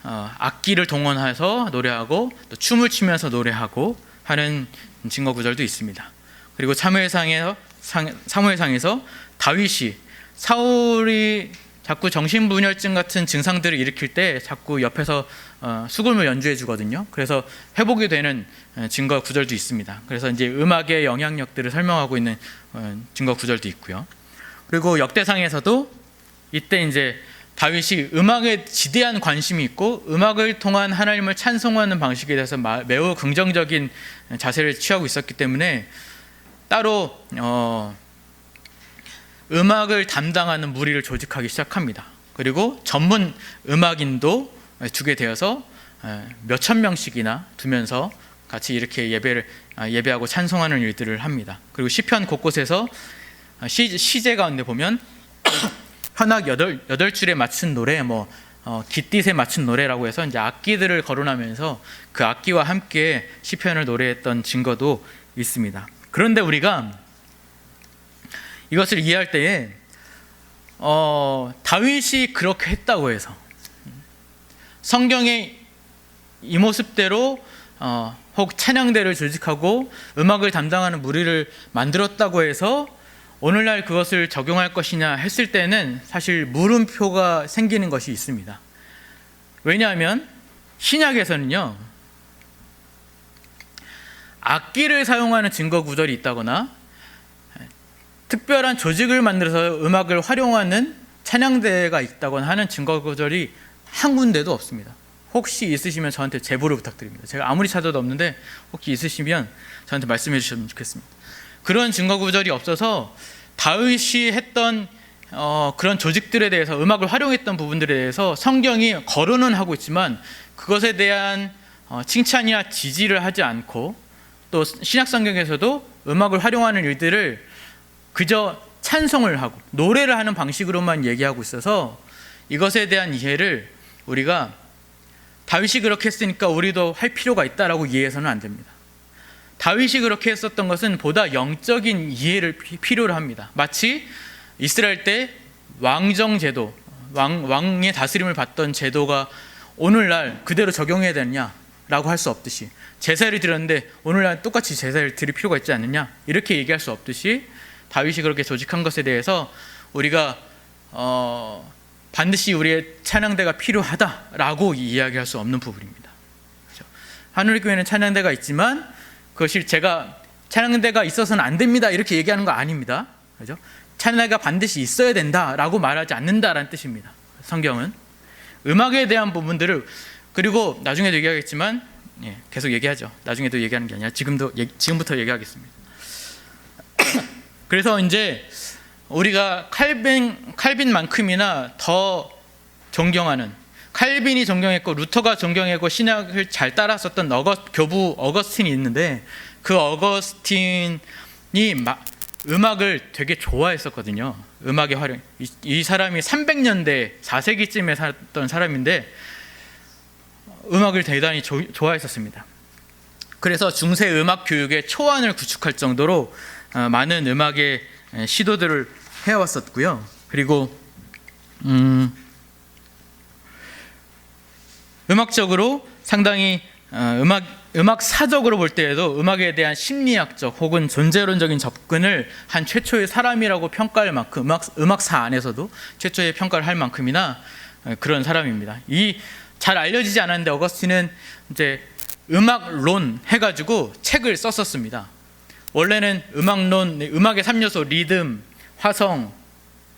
악기를 동원해서 노래하고 또 춤을 추면서 노래하고 하는 증거 구절도 있습니다. 그리고 사무엘상에서 다윗이 사울이 자꾸 정신분열증 같은 증상들을 일으킬 때 자꾸 옆에서 수금을 연주해 주거든요. 그래서 회복이 되는 증거 구절도 있습니다. 그래서 이제 음악의 영향력들을 설명하고 있는 증거 구절도 있고요. 그리고 역대상에서도 이때 이제 다윗이 음악에 지대한 관심이 있고 음악을 통한 하나님을 찬송하는 방식에 대해서 매우 긍정적인 자세를 취하고 있었기 때문에 따로 음악을 담당하는 무리를 조직하기 시작합니다. 그리고 전문 음악인도 두게 되어서 몇천 명씩이나 두면서 같이 이렇게 예배하고 찬송하는 일들을 합니다. 그리고 시편 곳곳에서 시제 가운데 보면 현악 8줄에 맞춘 노래, 깃딧에 맞춘 노래라고 해서 이제 악기들을 거론하면서 그 악기와 함께 시편을 노래했던 증거도 있습니다. 그런데 우리가 이것을 이해할 때에 다윗이 그렇게 했다고 해서 성경의 이 모습대로 혹 찬양대를 조직하고 음악을 담당하는 무리를 만들었다고 해서 오늘날 그것을 적용할 것이냐 했을 때는 사실 물음표가 생기는 것이 있습니다. 왜냐하면 신약에서는요, 악기를 사용하는 증거 구절이 있다거나 특별한 조직을 만들어서 음악을 활용하는 찬양대가 있다거나 하는 증거 구절이 한 군데도 없습니다. 혹시 있으시면 저한테 제보를 부탁드립니다. 제가 아무리 찾아도 없는데 혹시 있으시면 저한테 말씀해 주셨으면 좋겠습니다. 그런 증거 구절이 없어서 다윗이 했던 그런 조직들에 대해서, 음악을 활용했던 부분들에 대해서 성경이 거론은 하고 있지만 그것에 대한 칭찬이나 지지를 하지 않고, 또 신약 성경에서도 음악을 활용하는 일들을 그저 찬송을 하고 노래를 하는 방식으로만 얘기하고 있어서 이것에 대한 이해를 우리가 다윗이 그렇게 했으니까 우리도 할 필요가 있다라고 이해해서는 안 됩니다. 다윗이 그렇게 했었던 것은 보다 영적인 이해를 필요로 합니다. 마치 이스라엘 때 왕정제도, 왕의 다스림을 받던 제도가 오늘날 그대로 적용해야 되느냐라고 할 수 없듯이, 제사를 드렸는데 오늘날 똑같이 제사를 드릴 필요가 있지 않느냐 이렇게 얘기할 수 없듯이, 다윗이 그렇게 조직한 것에 대해서 우리가 반드시 우리의 찬양대가 필요하다라고 이야기할 수 없는 부분입니다. 그렇죠? 하늘교회는 찬양대가 있지만 그것이 제가 찬양대가 있어서는 안 됩니다 이렇게 얘기하는 거 아닙니다. 그렇죠? 찬양대가 반드시 있어야 된다라고 말하지 않는다라는 뜻입니다. 성경은 음악에 대한 부분들을, 그리고 나중에도 얘기하겠지만 계속 얘기하죠. 나중에도 얘기하는 게 아니라 지금부터 얘기하겠습니다. 그래서 이제 우리가 칼빈만큼이나 더 존경하는, 칼빈이 존경했고 루터가 존경했고 신약을 잘 따랐었던 교부 어거스틴이 있는데, 그 어거스틴이 음악을 되게 좋아했었거든요. 음악의 활용. 이 사람이 300년대 4세기쯤에 살았던 사람인데 음악을 대단히 좋아했었습니다. 그래서 중세 음악 교육의 초안을 구축할 정도로 많은 음악의 시도들을 해왔었고요. 그리고 음악적으로 상당히 음악사적으로 볼 때에도 음악에 대한 심리학적 혹은 존재론적인 접근을 한 최초의 사람이라고 평가할 만큼, 음악사 안에서도 최초의 평가를 할 만큼이나 그런 사람입니다. 이 잘 알려지지 않았는데 어거스틴은 이제 음악론 해가지고 책을 썼었습니다. 원래는 음악론, 음악의 3요소 리듬, 화성,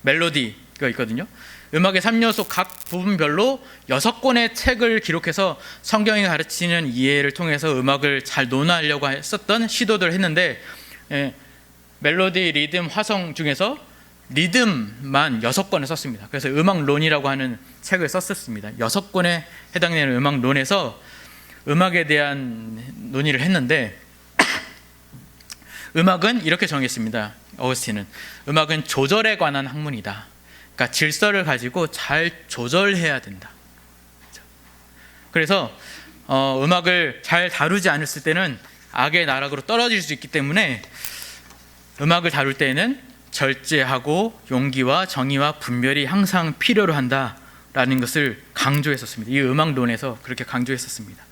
멜로디가 있거든요. 음악의 3요소 각 부분별로 6권의 책을 기록해서 성경이 가르치는 이해를 통해서 음악을 잘 논하려고 했었던 시도들을 했는데, 멜로디, 리듬, 화성 중에서 리듬만 6권을 썼습니다. 그래서 음악론이라고 하는 책을 썼었습니다. 6권에 해당되는 음악론에서 음악에 대한 논의를 했는데, 음악은 이렇게 정했습니다. 어거스틴은 음악은 조절에 관한 학문이다. 그러니까 질서를 가지고 잘 조절해야 된다. 그래서 음악을 잘 다루지 않았을 때는 악의 나락으로 떨어질 수 있기 때문에 음악을 다룰 때에는 절제하고 용기와 정의와 분별이 항상 필요로 한다라는 것을 강조했었습니다. 이 음악론에서 그렇게 강조했었습니다.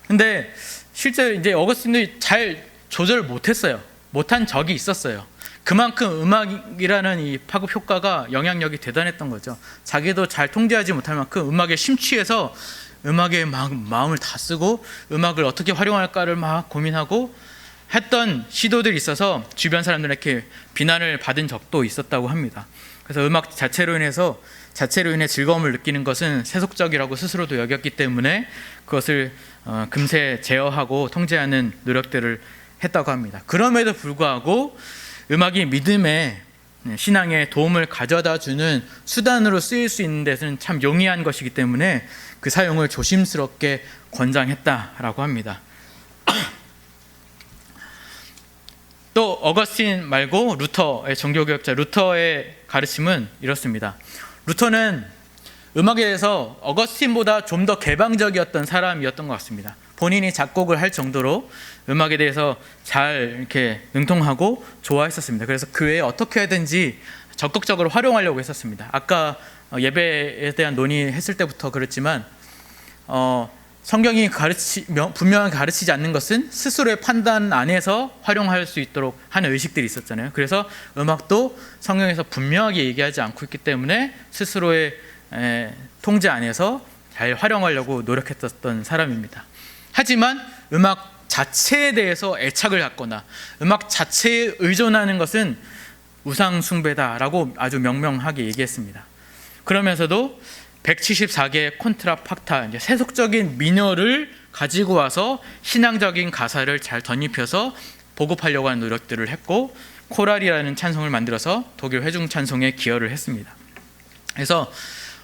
근데 실제 이제 어거스틴도 잘 조절 못했어요. 못한 적이 있었어요. 그만큼 음악이라는 이 파급 효과가 영향력이 대단했던 거죠. 자기도 잘 통제하지 못할 만큼 음악에 심취해서 음악에 막 마음을 다 쓰고 음악을 어떻게 활용할까를 막 고민하고 했던 시도들이 있어서 주변 사람들에게 비난을 받은 적도 있었다고 합니다. 그래서 음악 자체로 인해 즐거움을 느끼는 것은 세속적이라고 스스로도 여겼기 때문에 그것을 금세 제어하고 통제하는 노력들을 했다고 합니다. 그럼에도 불구하고 음악이 믿음의 신앙에 도움을 가져다 주는 수단으로 쓰일 수 있는 데서는 참 용이한 것이기 때문에 그 사용을 조심스럽게 권장했다라고 합니다. 또 어거스틴 말고 루터의 종교개혁자 루터의 가르침은 이렇습니다. 루터는 음악에 대해서 어거스틴보다 좀 더 개방적이었던 사람이었던 것 같습니다. 본인이 작곡을 할 정도로 음악에 대해서 잘 이렇게 능통하고 좋아했었습니다. 그래서 그 외에 어떻게 하든지 적극적으로 활용하려고 했었습니다. 아까 예배에 대한 논의했을 때부터 그랬지만 성경이 분명하게 가르치지 않는 것은 스스로의 판단 안에서 활용할 수 있도록 하는 의식들이 있었잖아요. 그래서 음악도 성경에서 분명하게 얘기하지 않고 있기 때문에 스스로의 통제 안에서 잘 활용하려고 노력했었던 사람입니다. 하지만 음악 자체에 대해서 애착을 갖거나 음악 자체에 의존하는 것은 우상 숭배다라고 아주 명명하게 얘기했습니다. 그러면서도 174개의 콘트라팍타, 이제 세속적인 민요를 가지고 와서 신앙적인 가사를 잘 덧입혀서 보급하려고 하는 노력들을 했고, 코랄이라는 찬송을 만들어서 독일 회중 찬송에 기여를 했습니다. 그래서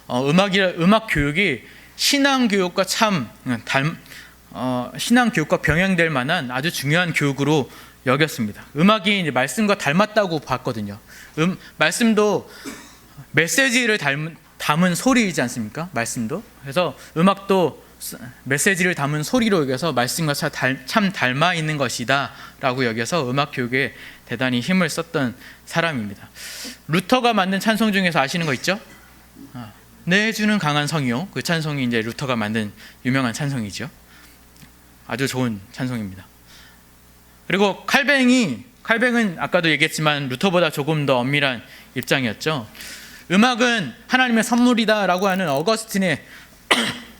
음악 교육이 신앙 교육과 신앙 교육과 병행될 만한 아주 중요한 교육으로 여겼습니다. 음악이 이제 말씀과 닮았다고 봤거든요. 말씀도 메시지를 담은 소리이지 않습니까? 말씀도. 그래서 음악도 메시지를 담은 소리로 여겨서 말씀과 참 닮아 있는 것이다 라고 여겨서 음악 교육에 대단히 힘을 썼던 사람입니다. 루터가 만든 찬송 중에서 아시는 거 있죠? 내 주는 강한 성이요. 그 찬송이 이제 루터가 만든 유명한 찬송이죠. 아주 좋은 찬송입니다. 그리고 칼뱅은 아까도 얘기했지만 루터보다 조금 더 엄밀한 입장이었죠. 음악은 하나님의 선물이다라고 하는 어거스틴의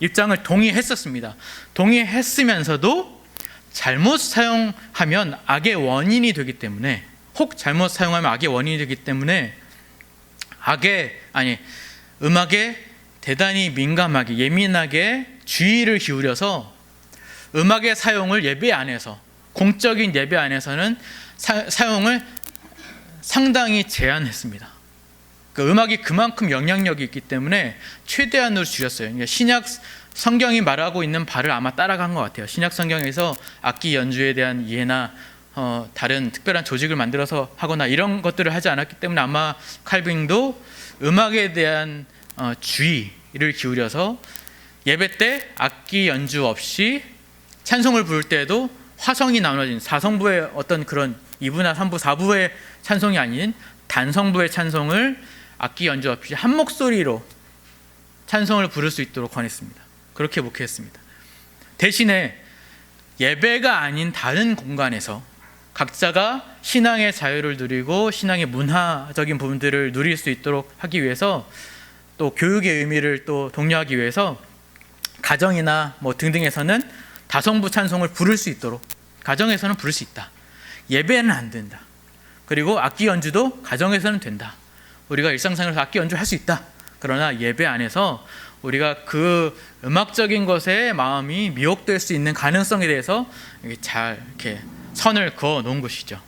입장을 동의했었습니다. 동의했으면서도 잘못 사용하면 악의 원인이 되기 때문에, 잘못 사용하면 악의 원인이 되기 때문에 음악에 대단히 민감하게 예민하게 주의를 기울여서 음악의 사용을 예배 안에서, 공적인 예배 안에서는 사용을 상당히 제한했습니다. 그 음악이 그만큼 영향력이 있기 때문에 최대한으로 줄였어요. 그러니까 신약 성경이 말하고 있는 바를 아마 따라간 것 같아요. 신약 성경에서 악기 연주에 대한 이해나 다른 특별한 조직을 만들어서 하거나 이런 것들을 하지 않았기 때문에 아마 칼빈도 음악에 대한 주의를 기울여서 예배 때 악기 연주 없이 찬송을 부를 때에도 화성이 나눠진 4성부의 어떤 그런 2부나 3부, 4부의 찬송이 아닌 단성부의 찬송을 악기 연주 없이 한 목소리로 찬송을 부를 수 있도록 권했습니다. 그렇게 목회했습니다. 대신에 예배가 아닌 다른 공간에서 각자가 신앙의 자유를 누리고 신앙의 문화적인 부분들을 누릴 수 있도록 하기 위해서, 또 교육의 의미를 또 독려하기 위해서 가정이나 등등에서는 다성부 찬송을 부를 수 있도록, 가정에서는 부를 수 있다. 예배는 안 된다. 그리고 악기 연주도 가정에서는 된다. 우리가 일상생활에서 악기 연주할 수 있다. 그러나 예배 안에서 우리가 그 음악적인 것에 마음이 미혹될 수 있는 가능성에 대해서 잘 이렇게 선을 그어 놓은 것이죠.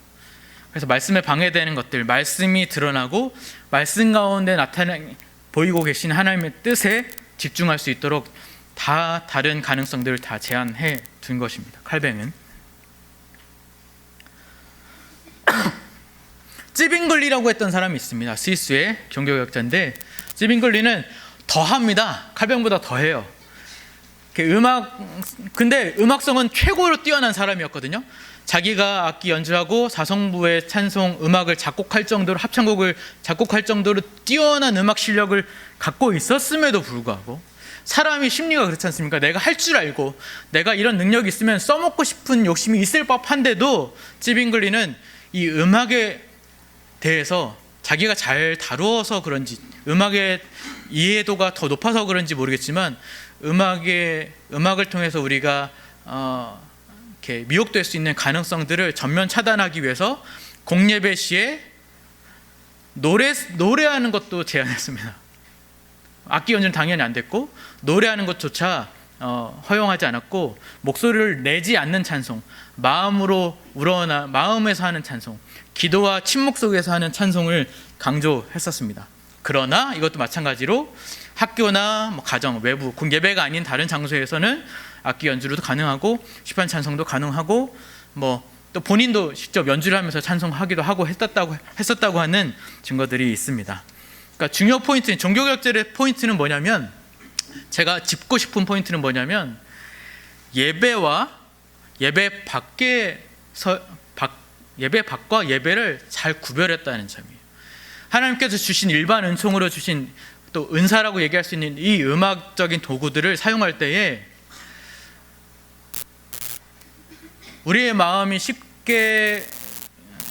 그래서 말씀에 방해되는 것들, 말씀이 드러나고 말씀 가운데 보이고 계신 하나님의 뜻에 집중할 수 있도록 다 다른 가능성들을 다 제한해 둔 것입니다. 칼뱅은 찌빙글리라고 했던 사람이 있습니다. 스위스의 종교개혁자인데, 찌빙글리는 더합니다. 칼뱅보다 더해요. 근데 음악성은 최고로 뛰어난 사람이었거든요. 자기가 악기 연주하고 사성부의 찬송 음악을 작곡할 정도로, 합창곡을 작곡할 정도로 뛰어난 음악 실력을 갖고 있었음에도 불구하고, 사람이 심리가 그렇지 않습니까? 내가 할 줄 알고 내가 이런 능력이 있으면 써먹고 싶은 욕심이 있을 법한데도 찌빙글리는 이 음악에 대해서 자기가 잘 다루어서 그런지, 음악의 이해도가 더 높아서 그런지 모르겠지만, 음악을 통해서 우리가 이렇게 미혹될 수 있는 가능성들을 전면 차단하기 위해서 공예배 시에 노래하는 것도 제한했습니다. 악기 연주는 당연히 안 됐고, 노래하는 것조차 허용하지 않았고, 목소리를 내지 않는 찬송, 마음으로 우러나 마음에서 하는 찬송, 기도와 침묵 속에서 하는 찬송을 강조했었습니다. 그러나 이것도 마찬가지로 학교나 가정, 외부, 예배가 아닌 다른 장소에서는 악기 연주로도 가능하고 시판 찬송도 가능하고, 또 본인도 직접 연주를 하면서 찬송하기도 하고 했었다고 하는 증거들이 있습니다. 그러니까 중요 포인트, 종교개혁자의 포인트는 뭐냐면, 제가 짚고 싶은 포인트는 뭐냐면, 예배와 예배 밖과 예배를 잘 구별했다는 점이에요. 하나님께서 주신 일반 은총으로 주신 또 은사라고 얘기할 수 있는 이 음악적인 도구들을 사용할 때에 우리의 마음이 쉽게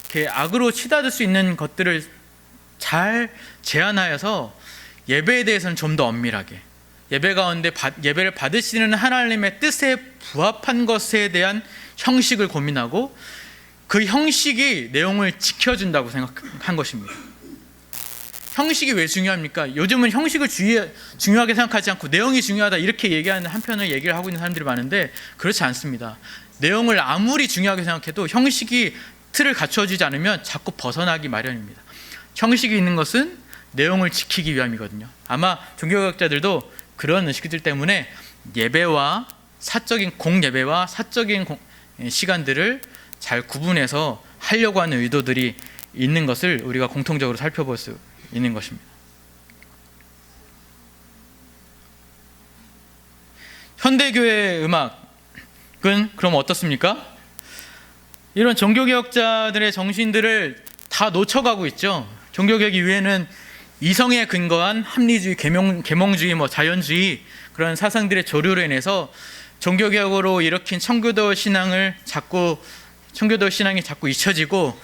이렇게 악으로 치닫을 수 있는 것들을 잘 제한하여서 예배에 대해서는 좀 더 엄밀하게, 예배 가운데 예배를 받으시는 하나님의 뜻에 부합한 것에 대한 형식을 고민하고, 그 형식이 내용을 지켜준다고 생각한 것입니다. 형식이 왜 중요합니까? 요즘은 형식을 중요하게 생각하지 않고 내용이 중요하다 이렇게 얘기하는 한편을 얘기를 하고 있는 사람들이 많은데, 그렇지 않습니다. 내용을 아무리 중요하게 생각해도 형식이 틀을 갖춰주지 않으면 자꾸 벗어나기 마련입니다. 형식이 있는 것은 내용을 지키기 위함이거든요. 아마 종교개혁자들도 그런 의식들 때문에 예배와 공예배와 사적인 시간들을 잘 구분해서 하려고 하는 의도들이 있는 것을 우리가 공통적으로 살펴볼 수 있는 것입니다. 현대교회 음악은 그럼 어떻습니까? 이런 종교개혁자들의 정신들을 다 놓쳐가고 있죠. 종교개혁 이후에는 이성에 근거한 합리주의, 계몽주의, 자연주의 그런 사상들의 조류로 인해서 종교개혁으로 일으킨 청교도 신앙이 자꾸 잊혀지고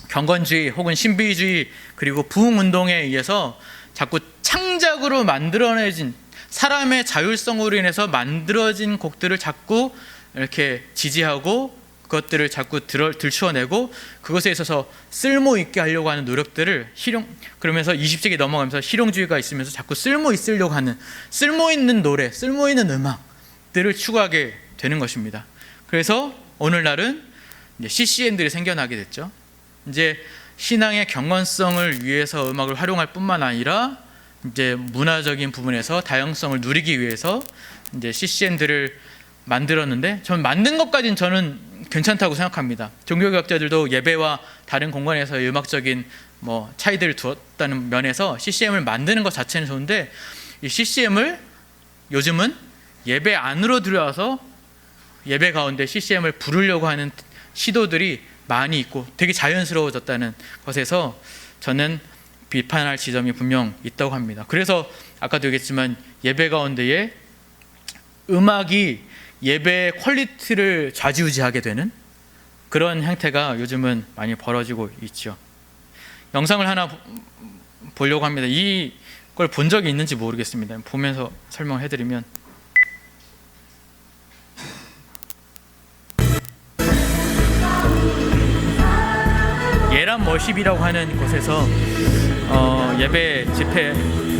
경건주의 혹은 신비주의 그리고 부흥운동에 의해서 자꾸 창작으로 만들어내진, 사람의 자율성으로 인해서 만들어진 곡들을 자꾸 이렇게 지지하고 그것들을 자꾸 들추어내고 그것에 있어서 쓸모 있게 하려고 하는 노력들을 그러면서 20세기 넘어가면서 실용주의가 있으면서 자꾸 쓸모 있으려고 하는, 쓸모 있는 노래, 쓸모 있는 음악들을 추구하게 되는 것입니다. 그래서 오늘날은 이제 CCN들이 생겨나게 됐죠. 이제 신앙의 경건성을 위해서 음악을 활용할 뿐만 아니라 이제 문화적인 부분에서 다양성을 누리기 위해서 이제 CCN들을 만들었는데, 만든 것까지는 저는 괜찮다고 생각합니다. 종교개혁자들도 예배와 다른 공간에서의 음악적인 차이들을 두었다는 면에서 CCM을 만드는 것 자체는 좋은데, 이 CCM을 요즘은 예배 안으로 들어와서 예배 가운데 CCM을 부르려고 하는 시도들이 많이 있고 되게 자연스러워졌다는 것에서 저는 비판할 지점이 분명 있다고 합니다. 그래서 아까도 얘기했지만 예배 가운데에 음악이 예배의 퀄리티를 좌지우지하게 되는 그런 형태가 요즘은 많이 벌어지고 있죠. 영상을 하나 보려고 합니다. 이걸 본 적이 있는지 모르겠습니다. 보면서 설명해드리면, 워십이라고 하는 곳에서 예배 집회,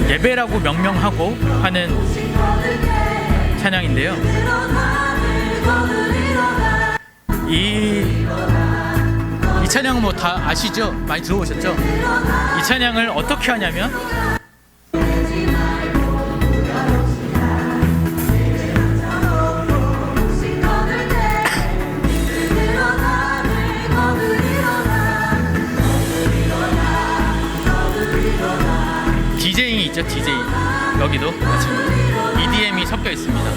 예배라고 명명하고 하는 찬양인데요. 이 찬양은 뭐 다 아시죠? 많이 들어보셨죠? 이 찬양을 어떻게 하냐면 디제잉이 있죠, 디제잉. 여기도 EDM이 섞여 있습니다.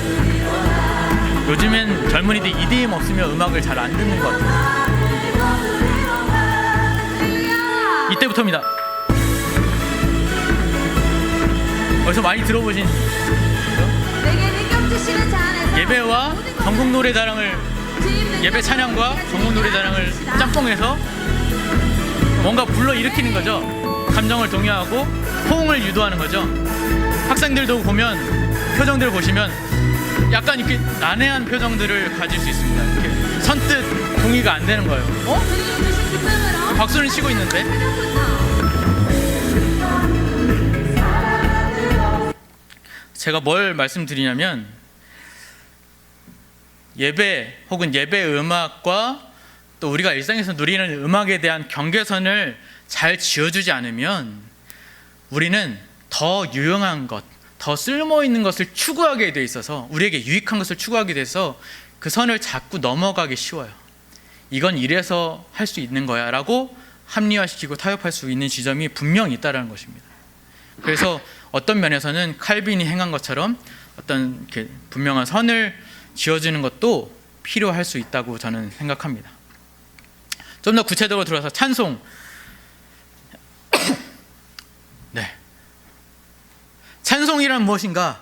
요즘엔 젊은이들이 EDM 없으면 음악을 잘 안 듣는 것 같아요. 이때부터입니다. 어디서 많이 들어보신 예배와 전국 노래자랑을, 예배 찬양과 전국 노래자랑을 짬뽕해서 뭔가 불러일으키는 거죠. 감정을 동요하고 호응을 유도하는 거죠. 학생들도 보면 표정들 보시면 약간 이렇게 난해한 표정들을 가질 수 있습니다. 이렇게 선뜻 동의가 안 되는 거예요. 박수는 치고 있는데. 제가 뭘 말씀드리냐면 예배 혹은 예배 음악과 또 우리가 일상에서 누리는 음악에 대한 경계선을 잘 지어주지 않으면 우리는 더 유용한 것, 더 쓸모있는 것을 추구하게 돼 있어서, 우리에게 유익한 것을 추구하게 돼서 그 선을 자꾸 넘어가기 쉬워요. 이건 이래서 할 수 있는 거야 라고 합리화시키고 타협할 수 있는 지점이 분명히 있다는 것입니다. 그래서 어떤 면에서는 칼빈이 행한 것처럼 어떤 이렇게 분명한 선을 지어주는 것도 필요할 수 있다고 저는 생각합니다. 좀 더 구체적으로 들어서 찬송. 네. 찬송이란 무엇인가?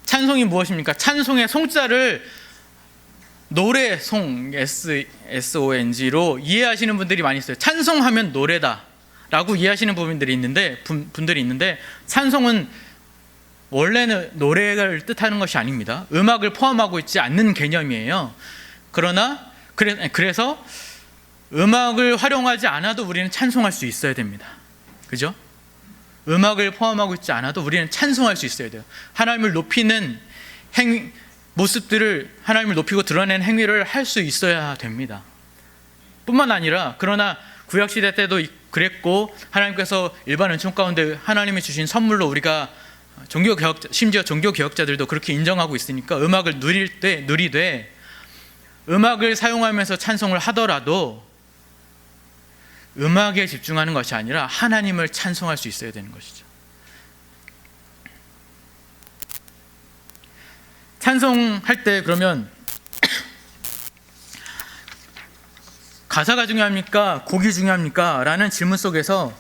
찬송이 무엇입니까? 찬송의 송자를 노래송, SONG로 이해하시는 분들이 많이 있어요. 찬송하면 노래다 라고 이해하시는 분들이 있는데 찬송은 원래는 노래를 뜻하는 것이 아닙니다. 음악을 포함하고 있지 않는 개념이에요. 그래서 음악을 활용하지 않아도 우리는 찬송할 수 있어야 됩니다. 그죠? 음악을 포함하고 있지 않아도 우리는 찬송할 수 있어야 돼요. 하나님을 높이는 모습들을, 하나님을 높이고 드러내는 행위를 할 수 있어야 됩니다. 뿐만 아니라, 그러나 구약시대 때도 그랬고, 하나님께서 일반 은총 가운데 하나님이 주신 선물로 우리가 심지어 종교개혁자들도 그렇게 인정하고 있으니까 음악을 누리되 음악을 사용하면서 찬송을 하더라도 음악에 집중하는 것이 아니라 하나님을 찬송할 수 있어야 되는 것이죠. 찬송할 때 그러면 가사가 중요합니까? 곡이 중요합니까? 라는 질문 속에서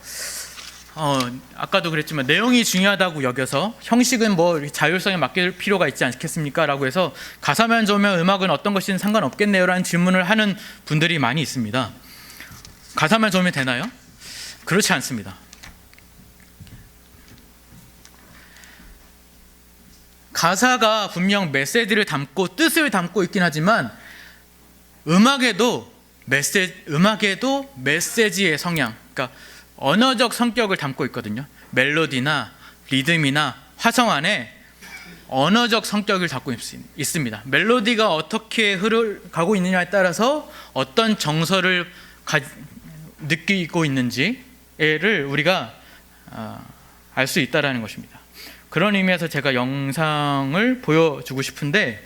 아까도 그랬지만 내용이 중요하다고 여겨서 형식은 뭐 자율성에 맡길 필요가 있지 않겠습니까? 라고 해서 가사만 좋으면 음악은 어떤 것이든 상관없겠네요 라는 질문을 하는 분들이 많이 있습니다. 가사만 좋으면 되나요? 그렇지 않습니다. 가사가 분명 메시지를 담고 뜻을 담고 있긴 하지만 음악에도 메시지의 성향, 그러니까 언어적 성격을 담고 있거든요. 멜로디나 리듬이나 화성 안에 언어적 성격을 담고 있습니다. 멜로디가 어떻게 흘러가고 있느냐에 따라서 어떤 정서를 느끼고 있는지를 우리가 알 수 있다는 것입니다. 그런 의미에서 제가 영상을 보여주고 싶은데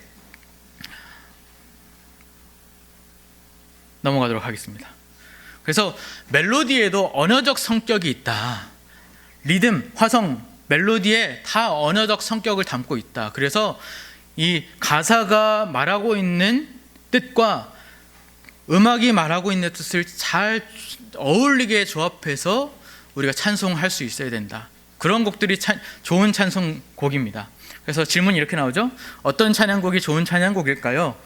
넘어가도록 하겠습니다. 그래서 멜로디에도 언어적 성격이 있다. 리듬, 화성, 멜로디에 다 언어적 성격을 담고 있다. 그래서 이 가사가 말하고 있는 뜻과 음악이 말하고 있는 뜻을 잘 어울리게 조합해서 우리가 찬송할 수 있어야 된다. 그런 곡들이 좋은 찬송곡입니다. 그래서 질문이 이렇게 나오죠. 어떤 찬양곡이 좋은 찬양곡일까요?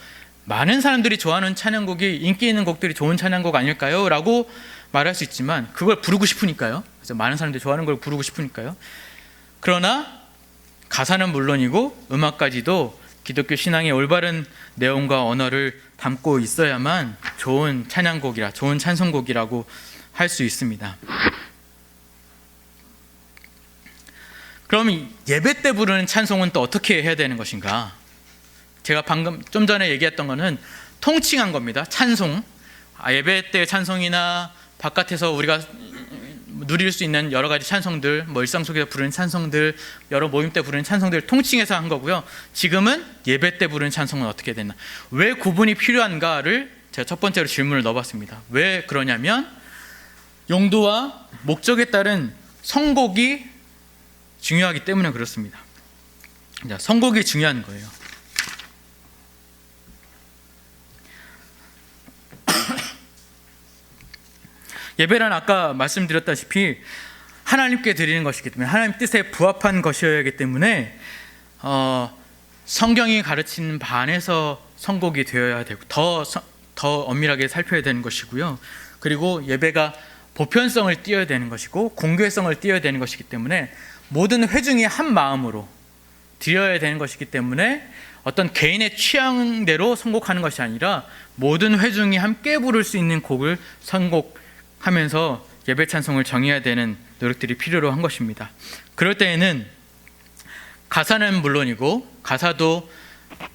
많은 사람들이 좋아하는 찬양곡이 인기 있는 곡들이 좋은 찬양곡 아닐까요? 라고 말할 수 있지만 그걸 부르고 싶으니까요. 그래서 많은 사람들이 좋아하는 걸 부르고 싶으니까요. 그러나 가사는 물론이고 음악까지도 기독교 신앙의 올바른 내용과 언어를 담고 있어야만 좋은 찬양곡이라, 좋은 찬송곡이라고 할 수 있습니다. 그럼 예배 때 부르는 찬송은 또 어떻게 해야 되는 것인가? 제가 방금 좀 전에 얘기했던 거는 통칭한 겁니다. 찬송, 예배 때 찬송이나 바깥에서 우리가 누릴 수 있는 여러 가지 찬송들, 일상 속에서 부르는 찬송들, 여러 모임 때 부르는 찬송들 통칭해서 한 거고요. 지금은 예배 때 부르는 찬송은 어떻게 되나? 왜 구분이 필요한가를 제가 첫 번째로 질문을 넣어봤습니다. 왜 그러냐면 용도와 목적에 따른 선곡이 중요하기 때문에 그렇습니다. 자, 선곡이 중요한 거예요. 예배란 아까 말씀드렸다시피 하나님께 드리는 것이기 때문에 하나님 뜻에 부합한 것이어야 하기 때문에 성경이 가르치는 바 안에서 선곡이 되어야 되고 더 엄밀하게 살펴야 되는 것이고요. 그리고 예배가 보편성을 띄어야 되는 것이고 공교회성을 띄어야 되는 것이기 때문에 모든 회중이 한 마음으로 드려야 되는 것이기 때문에 어떤 개인의 취향대로 선곡하는 것이 아니라 모든 회중이 함께 부를 수 있는 곡을 선곡하면서 예배 찬송을 정해야 되는 노력들이 필요로 한 것입니다. 그럴 때에는 가사는 물론이고 가사도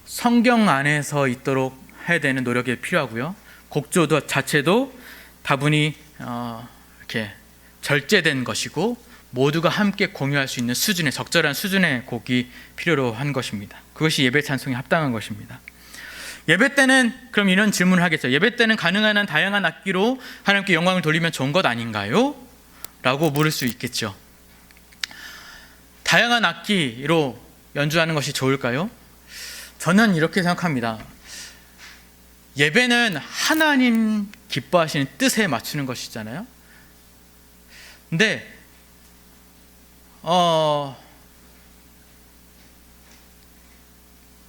성경 안에서 있도록 해야 되는 노력이 필요하고요. 곡조도 자체도 다분히 이렇게 절제된 것이고 모두가 함께 공유할 수 있는 수준의 적절한 수준의 곡이 필요로 한 것입니다. 그것이 예배 찬송에 합당한 것입니다. 예배 때는 그럼 이런 질문을 하겠죠. 예배 때는 가능한 한 다양한 악기로 하나님께 영광을 돌리면 좋은 것 아닌가요? 라고 물을 수 있겠죠. 다양한 악기로 연주하는 것이 좋을까요? 저는 이렇게 생각합니다. 예배는 하나님 기뻐하시는 뜻에 맞추는 것이잖아요. 근데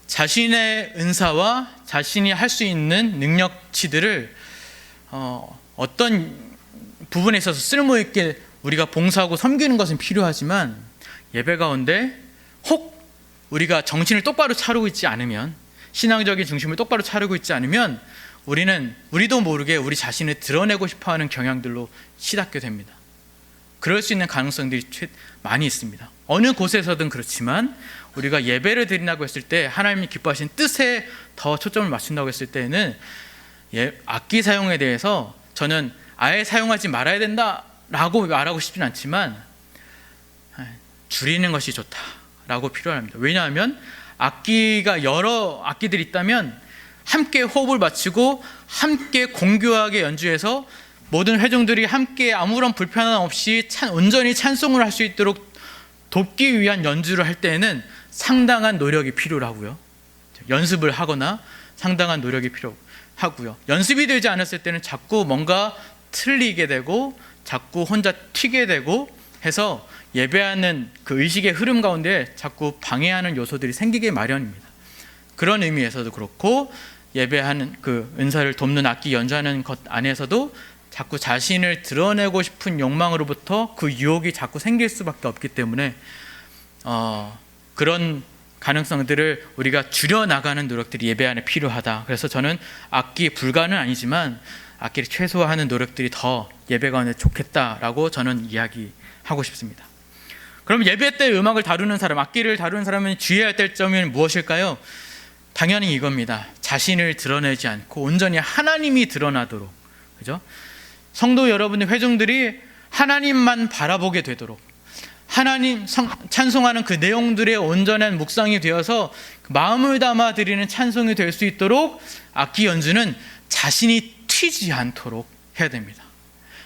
자신의 은사와 자신이 할 수 있는 능력치들을 어떤 부분에 있어서 쓸모있게 우리가 봉사하고 섬기는 것은 필요하지만 예배 가운데 혹 우리가 정신을 똑바로 차리고 있지 않으면 신앙적인 중심을 똑바로 차리고 있지 않으면 우리도 모르게 우리 자신을 드러내고 싶어하는 경향들로 치닫게 됩니다. 그럴 수 있는 가능성들이 많이 있습니다. 어느 곳에서든 그렇지만 우리가 예배를 드린다고 했을 때 하나님이 기뻐하시는 뜻에 더 초점을 맞춘다고 했을 때는 악기 사용에 대해서 저는 아예 사용하지 말아야 된다라고 말하고 싶진 않지만 줄이는 것이 좋다라고 필요합니다. 왜냐하면 악기가 여러 악기들이 있다면 함께 호흡을 맞추고 함께 공교하게 연주해서 모든 회중들이 함께 아무런 불편함 없이 온전히 찬송을 할 수 있도록 돕기 위한 연주를 할 때에는 상당한 노력이 필요하고요. 연습을 하거나 상당한 노력이 필요하고요. 연습이 되지 않았을 때는 자꾸 뭔가 틀리게 되고 자꾸 혼자 튀게 되고 해서 예배하는 그 의식의 흐름 가운데 자꾸 방해하는 요소들이 생기게 마련입니다. 그런 의미에서도 그렇고 예배하는 그 은사를 돕는 악기 연주하는 것 안에서도 자꾸 자신을 드러내고 싶은 욕망으로부터 그 유혹이 자꾸 생길 수밖에 없기 때문에 그런 가능성들을 우리가 줄여나가는 노력들이 예배 안에 필요하다. 그래서 저는 악기 불가는 아니지만 악기를 최소화하는 노력들이 더 예배 가운데 좋겠다라고 저는 이야기하고 싶습니다. 그럼 예배 때 음악을 다루는 사람, 악기를 다루는 사람은 주의해야 될 점이 무엇일까요? 당연히 이겁니다. 자신을 드러내지 않고 온전히 하나님이 드러나도록, 그죠? 성도 여러분의 회중들이 하나님만 바라보게 되도록 하나님 찬송하는 그 내용들의 온전한 묵상이 되어서 마음을 담아 드리는 찬송이 될 수 있도록 악기 연주는 자신이 튀지 않도록 해야 됩니다.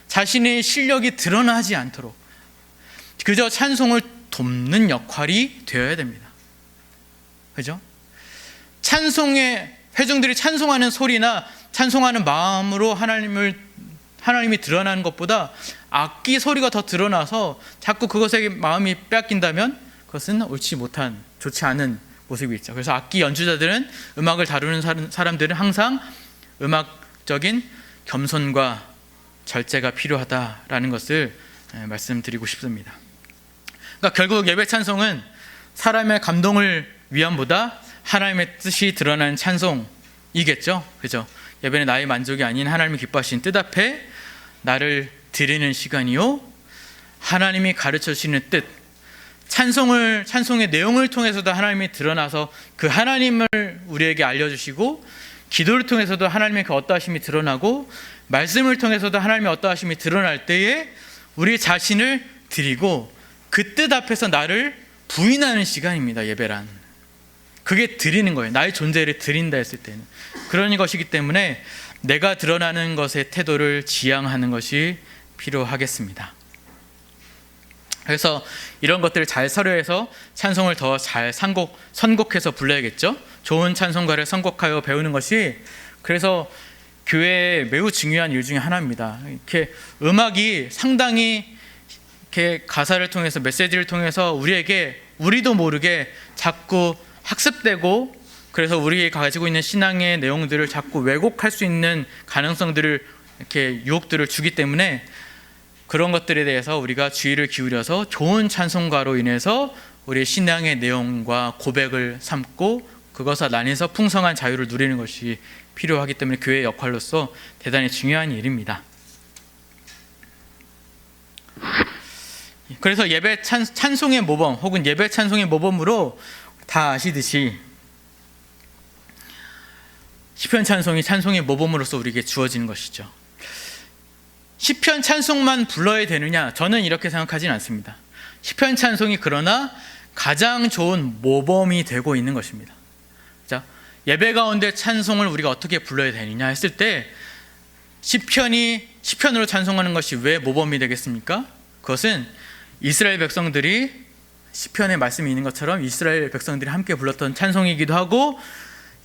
자신의 실력이 드러나지 않도록 그저 찬송을 돕는 역할이 되어야 됩니다. 그죠? 찬송의 회중들이 찬송하는 소리나 찬송하는 마음으로 하나님이 드러나는 것보다 악기 소리가 더 드러나서 자꾸 그것에 마음이 빼앗긴다면 그것은 옳지 못한, 좋지 않은 모습이 있죠. 그래서 악기 연주자들은, 음악을 다루는 사람들은 항상 음악적인 겸손과 절제가 필요하다라는 것을 말씀드리고 싶습니다. 그러니까 결국 예배 찬송은 사람의 감동을 위함보다 하나님의 뜻이 드러나는 찬송이겠죠. 그죠? 예배는 나의 만족이 아닌 하나님이 기뻐하신 뜻 앞에 나를 드리는 시간이요, 하나님이 가르쳐 주시는 뜻, 찬송의 내용을 통해서도 하나님이 드러나서 그 하나님을 우리에게 알려주시고, 기도를 통해서도 하나님의 그 어떠하심이 드러나고, 말씀을 통해서도 하나님의 어떠하심이 드러날 때에 우리 자신을 드리고 그 뜻 앞에서 나를 부인하는 시간입니다. 예배란 그게 드리는 거예요. 나의 존재를 드린다 했을 때는 그런 것이기 때문에 내가 드러나는 것의 태도를 지향하는 것이 필요하겠습니다. 그래서 이런 것들을 잘 서려해서 찬송을 더 잘 선곡해서 불러야겠죠. 좋은 찬송가를 선곡하여 배우는 것이 그래서 교회에 매우 중요한 일 중에 하나입니다. 이렇게 음악이 상당히 이렇게 가사를 통해서 메시지를 통해서 우리도 모르게 자꾸 학습되고, 그래서 우리가 가지고 있는 신앙의 내용들을 자꾸 왜곡할 수 있는 가능성들을 이렇게 유혹들을 주기 때문에 그런 것들에 대해서 우리가 주의를 기울여서 좋은 찬송가로 인해서 우리의 신앙의 내용과 고백을 삼고 그것을 안에서 풍성한 자유를 누리는 것이 필요하기 때문에 교회의 역할로서 대단히 중요한 일입니다. 그래서 예배 찬송의 모범 혹은 예배 찬송의 모범으로 다 아시듯이 시편 찬송이 찬송의 모범으로서 우리에게 주어지는 것이죠. 시편 찬송만 불러야 되느냐? 저는 이렇게 생각하지는 않습니다. 시편 찬송이 그러나 가장 좋은 모범이 되고 있는 것입니다. 자, 예배 가운데 찬송을 우리가 어떻게 불러야 되느냐 했을 때 시편으로 찬송하는 것이 왜 모범이 되겠습니까? 그것은 이스라엘 백성들이 시편에 말씀이 있는 것처럼 이스라엘 백성들이 함께 불렀던 찬송이기도 하고,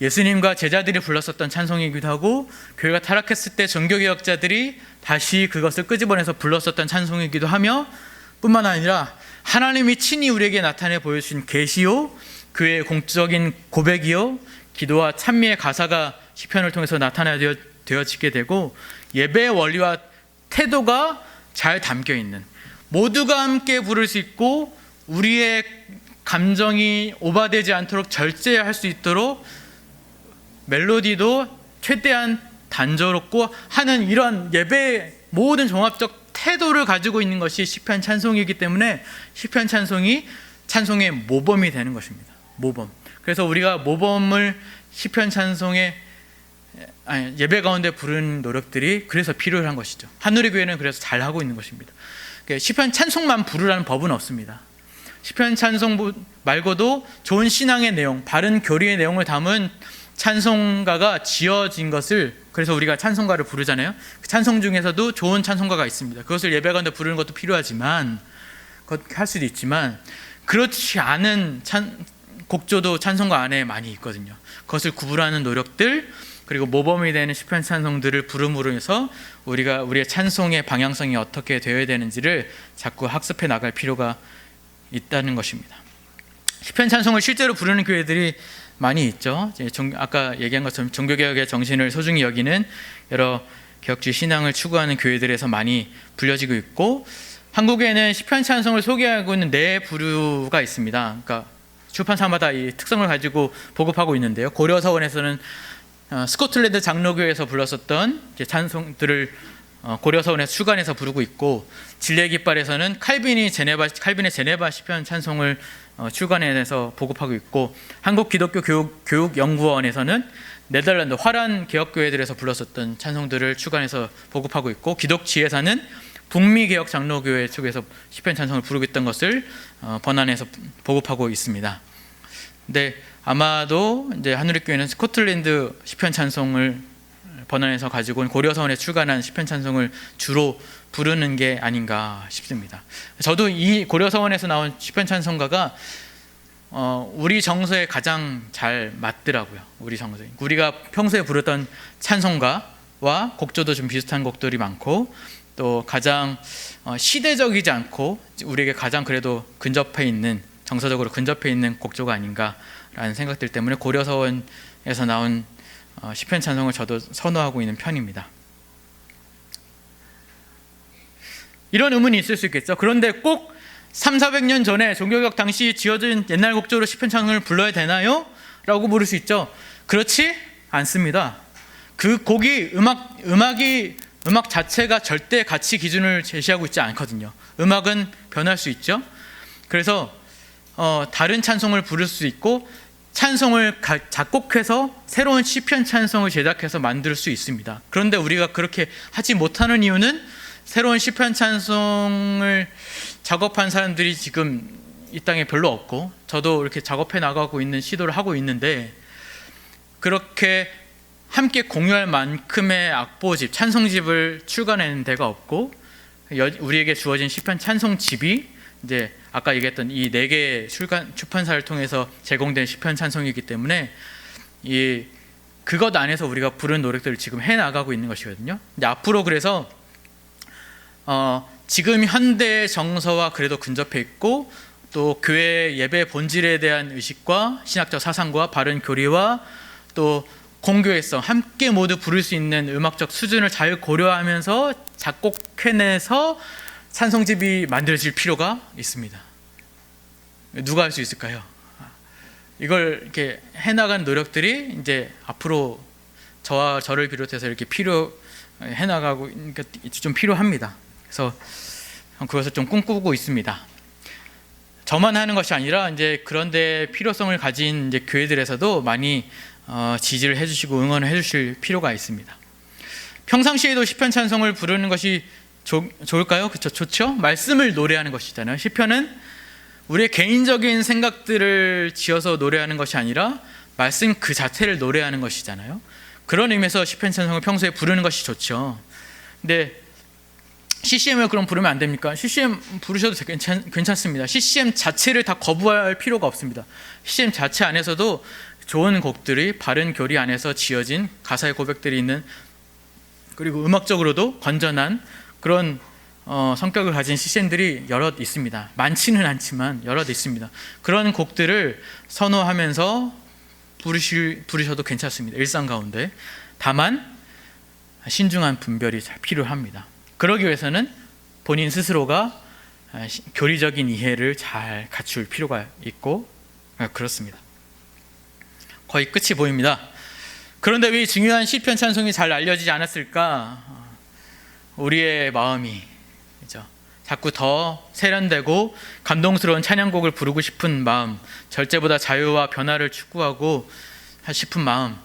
예수님과 제자들이 불렀었던 찬송이기도 하고, 교회가 타락했을 때 종교개혁자들이 다시 그것을 끄집어내서 불렀었던 찬송이기도 하며, 뿐만 아니라 하나님이 친히 우리에게 나타내 보여주신 계시요, 그의 공적인 고백이요, 기도와 찬미의 가사가 시편을 통해서 나타나되어지게 되고, 예배의 원리와 태도가 잘 담겨있는, 모두가 함께 부를 수 있고 우리의 감정이 오버되지 않도록 절제할 수 있도록 멜로디도 최대한 단조롭고 하는 이런 예배의 모든 종합적 태도를 가지고 있는 것이 시편 찬송이기 때문에 시편 찬송이 찬송의 모범이 되는 것입니다. 모범. 그래서 우리가 모범을 시편 찬송의 예배 가운데 부르는 노력들이 그래서 필요한 것이죠. 하늘의 교회는 그래서 잘하고 있는 것입니다. 시편 찬송만 부르라는 법은 없습니다. 시편 찬송 말고도 좋은 신앙의 내용, 바른 교리의 내용을 담은 찬송가가 지어진 것을, 그래서 우리가 찬송가를 부르잖아요. 그 찬송 중에서도 좋은 찬송가가 있습니다. 그것을 예배 가운데 부르는 것도 필요하지만, 할 수도 있지만 그렇지 않은 곡조도 찬송가 안에 많이 있거든요. 그것을 구분하는 노력들, 그리고 모범이 되는 시편 찬송들을 부름으로 해서 우리가 우리의 찬송의 방향성이 어떻게 되어야 되는지를 자꾸 학습해 나갈 필요가 있다는 것입니다. 시편 찬송을 실제로 부르는 교회들이 많이 있죠. 아까 얘기한 것처럼 종교개혁의 정신을 소중히 여기는 여러 개혁주의 신앙을 추구하는 교회들에서 많이 불려지고 있고, 한국에는 시편 찬송을 소개하고 있는 네 부류가 있습니다. 그러니까 출판사마다 이 특성을 가지고 보급하고 있는데요. 고려서원에서는 스코틀랜드 장로교회에서 불렀었던 찬송들을 고려서원에서 출간해서 부르고 있고, 진례깃발에서는 칼빈의 제네바 시편 찬송을 출간해서 보급하고 있고, 한국 기독교 교육연구원에서는 네덜란드 화란 개혁교회들에서 불렀었던 찬송들을 출간해서 보급하고 있고, 기독지혜사는 북미 개혁 장로교회 쪽에서 시편 찬송을 부르고 있던 것을 번안해서 보급하고 있습니다. 근데 아마도 이제 하늘의 교회는 스코틀랜드 시편 찬송을 번안해서 가지고 온 고려서원에 출간한 시편 찬송을 주로 부르는 게 아닌가 싶습니다. 저도 이 고려서원에서 나온 시편 찬송가가 우리 정서에 가장 잘 맞더라고요. 우리 정서에. 우리가 평소에 부르던 찬송가와 곡조도 좀 비슷한 곡들이 많고, 또 가장 시대적이지 않고 우리에게 가장 그래도 근접해 있는, 정서적으로 근접해 있는 곡조가 아닌가라는 생각들 때문에 고려서원에서 나온 시편 찬송을 저도 선호하고 있는 편입니다. 이런 의문이 있을 수 있겠죠. 그런데 꼭 300~400년 전에 종교개혁 당시 지어진 옛날 곡조로 시편 찬송을 불러야 되나요? 라고 물을 수 있죠. 그렇지 않습니다. 그 곡이 음악이 음악 자체가 절대 가치 기준을 제시하고 있지 않거든요. 음악은 변할 수 있죠. 그래서 다른 찬송을 부를 수 있고 찬송을 작곡해서 새로운 시편 찬송을 제작해서 만들 수 있습니다. 그런데 우리가 그렇게 하지 못하는 이유는 새로운 시편 찬송을 작업한 사람들이 지금 이 땅에 별로 없고, 저도 이렇게 작업해 나가고 있는 시도를 하고 있는데, 그렇게 함께 공유할 만큼의 악보집, 찬송집을 출간하는 데가 없고, 우리에게 주어진 시편 찬송집이 이제 아까 얘기했던 이 4개 출판사를 통해서 제공된 시편 찬송이기 때문에 그것 안에서 우리가 부른 노력들을 지금 해 나가고 있는 것이거든요. 근데 앞으로 그래서 지금 현대 정서와 그래도 근접해 있고, 또 교회 예배 본질에 대한 의식과 신학적 사상과 바른 교리와 또 공교회성, 함께 모두 부를 수 있는 음악적 수준을 잘 고려하면서 작곡해내서 찬송집이 만들어질 필요가 있습니다. 누가 할 수 있을까요? 이걸 이렇게 해나간 노력들이 이제 앞으로 저와 저를 비롯해서 이렇게 해나가고 좀 필요합니다. 그래서 그것을 좀 꿈꾸고 있습니다. 저만 하는 것이 아니라 이제 그런데 필요성을 가진 이제 교회들에서도 많이 지지를 해주시고 응원을 해주실 필요가 있습니다. 평상시에도 시편 찬송을 부르는 것이 좋을까요? 그렇죠, 좋죠. 말씀을 노래하는 것이잖아요. 시편은 우리의 개인적인 생각들을 지어서 노래하는 것이 아니라 말씀 그 자체를 노래하는 것이잖아요. 그런 의미에서 시편 찬송을 평소에 부르는 것이 좋죠. 근데 CCM을 그럼 부르면 안 됩니까? CCM 부르셔도 괜찮습니다. CCM 자체를 다 거부할 필요가 없습니다. CCM 자체 안에서도 좋은 곡들이 바른 교리 안에서 지어진 가사의 고백들이 있는, 그리고 음악적으로도 건전한 그런 성격을 가진 CCM들이 여럿 있습니다. 많지는 않지만 여럿 있습니다. 그런 곡들을 선호하면서 부르셔도 괜찮습니다. 일상 가운데. 다만 신중한 분별이 잘 필요합니다. 그러기 위해서는 본인 스스로가 교리적인 이해를 잘 갖출 필요가 있고 그렇습니다. 거의 끝이 보입니다. 그런데 왜 중요한 시편 찬송이 잘 알려지지 않았을까? 우리의 마음이 자꾸 더 세련되고 감동스러운 찬양곡을 부르고 싶은 마음, 절제보다 자유와 변화를 추구하고 싶은 마음,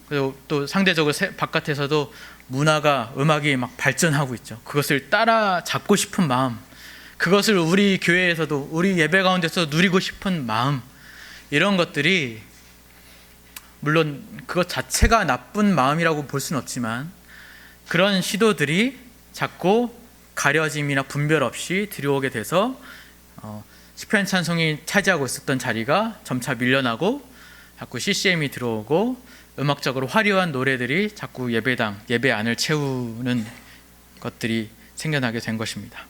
그리고 또 상대적으로 바깥에서도 문화가, 음악이 막 발전하고 있죠. 그것을 따라잡고 싶은 마음, 그것을 우리 교회에서도, 우리 예배 가운데서 누리고 싶은 마음, 이런 것들이 물론 그것 자체가 나쁜 마음이라고 볼 수는 없지만 그런 시도들이 자꾸 가려짐이나 분별 없이 들여오게 돼서 시편 찬송이 차지하고 있었던 자리가 점차 밀려나고 자꾸 CCM이 들어오고 음악적으로 화려한 노래들이 자꾸 예배 안을 채우는 것들이 생겨나게 된 것입니다.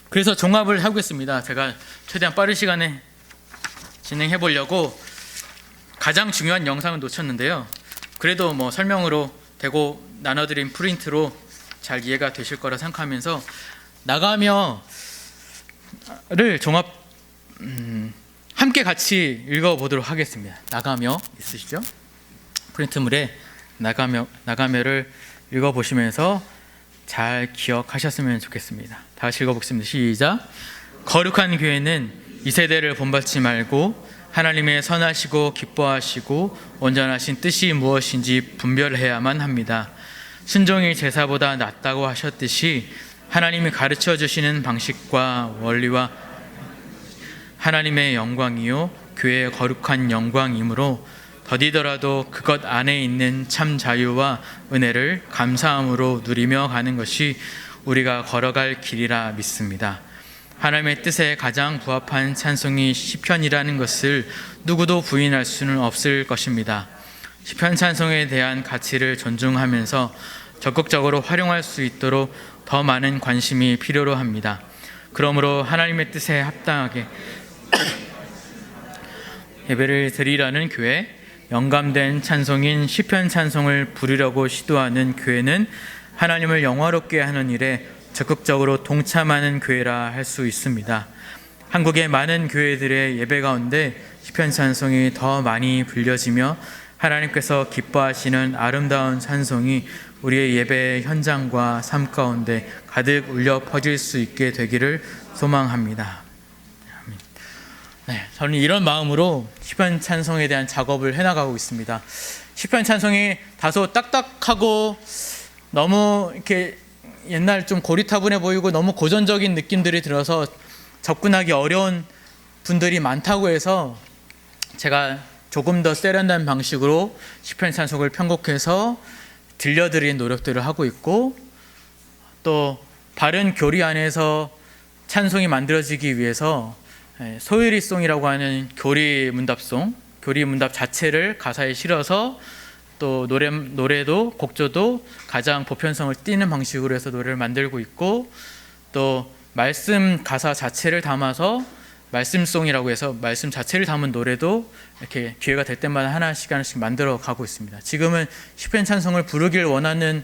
그래서 종합을 하겠습니다. 제가 최대한 빠른 시간에 진행해 보려고 가장 중요한 영상을 놓쳤는데요. 그래도 뭐 설명으로 되고 나눠드린 프린트로 잘 이해가 되실 거라 생각하면서 나가며를 종합 함께 같이 읽어보도록 하겠습니다. 나가며 있으시죠? 프린트물에 나가며를 읽어보시면서 잘 기억하셨으면 좋겠습니다. 다 같이 읽어보겠습니다. 시작. 거룩한 교회는 이 세대를 본받지 말고 하나님의 선하시고 기뻐하시고 온전하신 뜻이 무엇인지 분별해야만 합니다. 순종이 제사보다 낫다고 하셨듯이 하나님이 가르쳐 주시는 방식과 원리와 하나님의 영광이요 교회의 거룩한 영광이므로 더디더라도 그것 안에 있는 참 자유와 은혜를 감사함으로 누리며 가는 것이 우리가 걸어갈 길이라 믿습니다. 하나님의 뜻에 가장 부합한 찬송이 시편이라는 것을 누구도 부인할 수는 없을 것입니다. 시편 찬송에 대한 가치를 존중하면서 적극적으로 활용할 수 있도록 더 많은 관심이 필요로 합니다. 그러므로 하나님의 뜻에 합당하게 예배를 드리라는 교회, 영감된 찬송인 시편 찬송을 부르려고 시도하는 교회는 하나님을 영화롭게 하는 일에 적극적으로 동참하는 교회라 할 수 있습니다. 한국의 많은 교회들의 예배 가운데 시편 찬송이 더 많이 불려지며 하나님께서 기뻐하시는 아름다운 찬송이 우리의 예배 현장과 삶 가운데 가득 울려 퍼질 수 있게 되기를 소망합니다. 아멘. 네, 저는 이런 마음으로 시편 찬송에 대한 작업을 해나가고 있습니다. 시편 찬송이 다소 딱딱하고 너무 이렇게 옛날 좀 고리타분해 보이고 너무 고전적인 느낌들이 들어서 접근하기 어려운 분들이 많다고 해서 제가 조금 더 세련된 방식으로 시편 찬송을 편곡해서 들려드리는 노력들을 하고 있고, 또 바른 교리 안에서 찬송이 만들어지기 위해서 소유리송이라고 하는 교리 문답 자체를 가사에 실어서 또 노래도 곡조도 가장 보편성을 띠는 방식으로 해서 노래를 만들고 있고, 또 말씀 가사 자체를 담아서 말씀송이라고 해서 말씀 자체를 담은 노래도 이렇게 기회가 될 때마다 하나씩 만들어 가고 있습니다. 지금은 시편 찬송을 부르길 원하는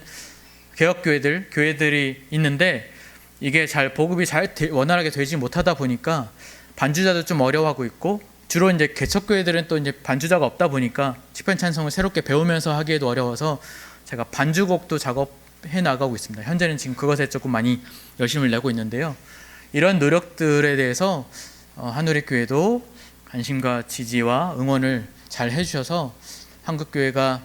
교회들이 있는데 이게 잘 보급이 원활하게 되지 못하다 보니까 반주자도 좀 어려워하고 있고, 주로 이제 개척교회들은 또 이제 반주자가 없다 보니까 시편 찬송을 새롭게 배우면서 하기에도 어려워서 제가 반주곡도 작업해 나가고 있습니다. 현재는 지금 그것에 조금 많이 열심을 내고 있는데요. 이런 노력들에 대해서 한우리교회도 관심과 지지와 응원을 잘 해주셔서 한국교회가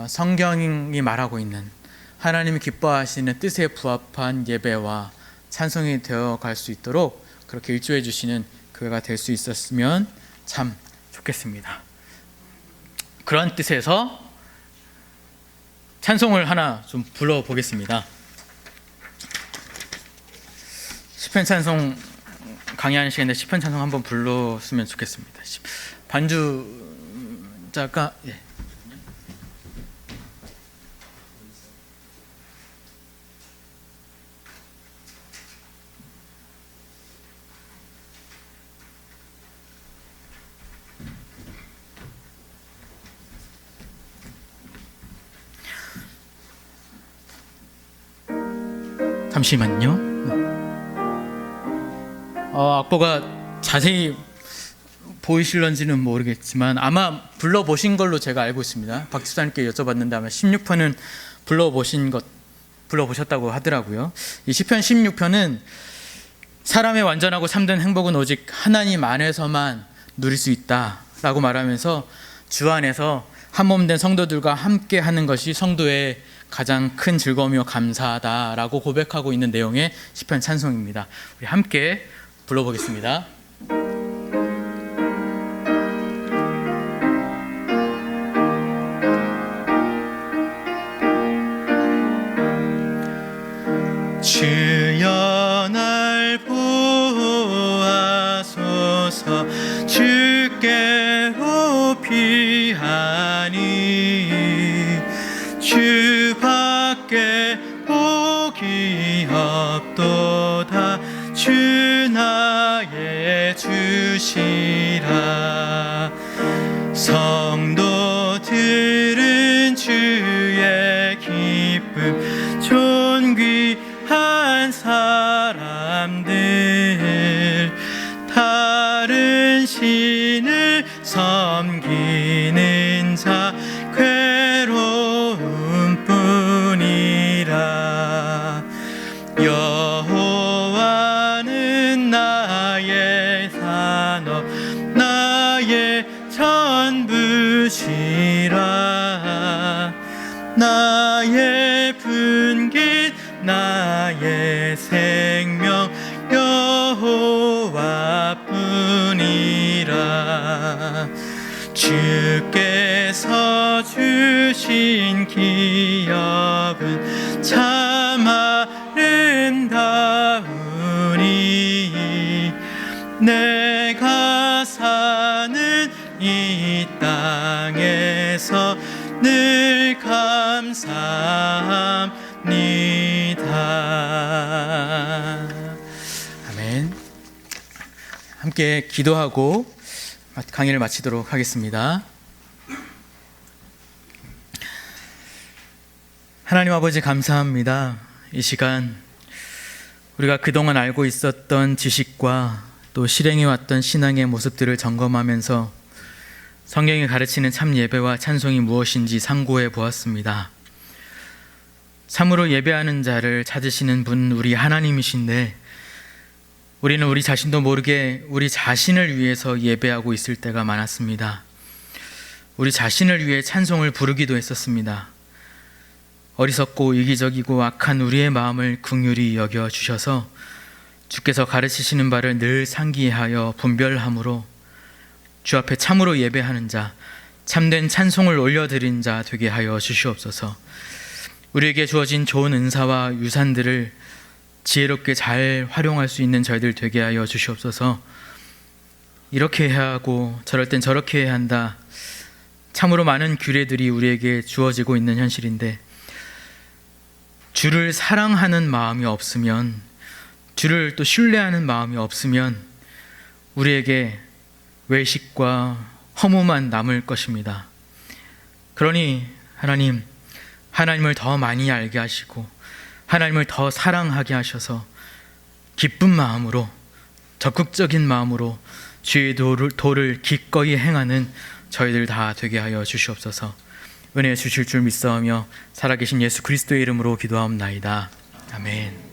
성경이 말하고 있는 하나님이 기뻐하시는 뜻에 부합한 예배와 찬송이 되어갈 수 있도록 그렇게 일조해 주시는 교회가 될 수 있었으면 참 좋겠습니다. 그런 뜻에서 찬송을 하나 좀 불러보겠습니다. 시편 찬송 강의하는 시간에 시편 찬송 한번 불렀으면 좋겠습니다. 반주자가 잠시만요. 악보가 자세히 보이실런지는 모르겠지만 아마 불러보신 걸로 제가 알고 있습니다. 박 집사님께 여쭤봤는데 아마 16편은 불러보셨다고 하더라고요. 이 시편 16편은 사람의 완전하고 참된 행복은 오직 하나님 안에서만 누릴 수 있다라고 말하면서 주 안에서 한몸된 성도들과 함께 하는 것이 성도의 가장 큰 즐거움이요 감사하다라고 고백하고 있는 내용의 시편 찬송입니다. 우리 함께 불러보겠습니다. 주여 날 보아소서 주께 피하니 주밖에 복이 없도다 주 나의 주시라 성도들은 주의 기쁨 존귀한 사람들 다른 신을 섬기는 자 괴로운 뿐이라 여호와는 나의 산업 나의 전부시라 나의 분깃 나의 생명 여호와뿐이라 주께서 주신 기업은 참 아름다우니 내가 사는 이 땅에서 늘 감사합니다. 아멘. 함께 기도하고 강의를 마치도록 하겠습니다. 하나님 아버지 감사합니다. 이 시간 우리가 그동안 알고 있었던 지식과 또 실행해왔던 신앙의 모습들을 점검하면서 성경이 가르치는 참 예배와 찬송이 무엇인지 상고해 보았습니다. 참으로 예배하는 자를 찾으시는 분 우리 하나님이신데 우리는 우리 자신도 모르게 우리 자신을 위해서 예배하고 있을 때가 많았습니다. 우리 자신을 위해 찬송을 부르기도 했었습니다. 어리석고 이기적이고 악한 우리의 마음을 긍휼히 여겨주셔서 주께서 가르치시는 바를 늘 상기하여 분별함으로 주 앞에 참으로 예배하는 자, 참된 찬송을 올려드린 자 되게 하여 주시옵소서. 우리에게 주어진 좋은 은사와 유산들을 지혜롭게 잘 활용할 수 있는 저희들 되게 하여 주시옵소서. 이렇게 해야 하고 저럴 땐 저렇게 해야 한다. 참으로 많은 규례들이 우리에게 주어지고 있는 현실인데 주를 사랑하는 마음이 없으면, 주를 또 신뢰하는 마음이 없으면 우리에게 외식과 허무만 남을 것입니다. 그러니 하나님을 더 많이 알게 하시고 하나님을 더 사랑하게 하셔서 기쁜 마음으로, 적극적인 마음으로 주의 도를 기꺼이 행하는 저희들 다 되게 하여 주시옵소서. 은혜 주실 줄 믿사오며 살아계신 예수 그리스도의 이름으로 기도하옵나이다. 아멘.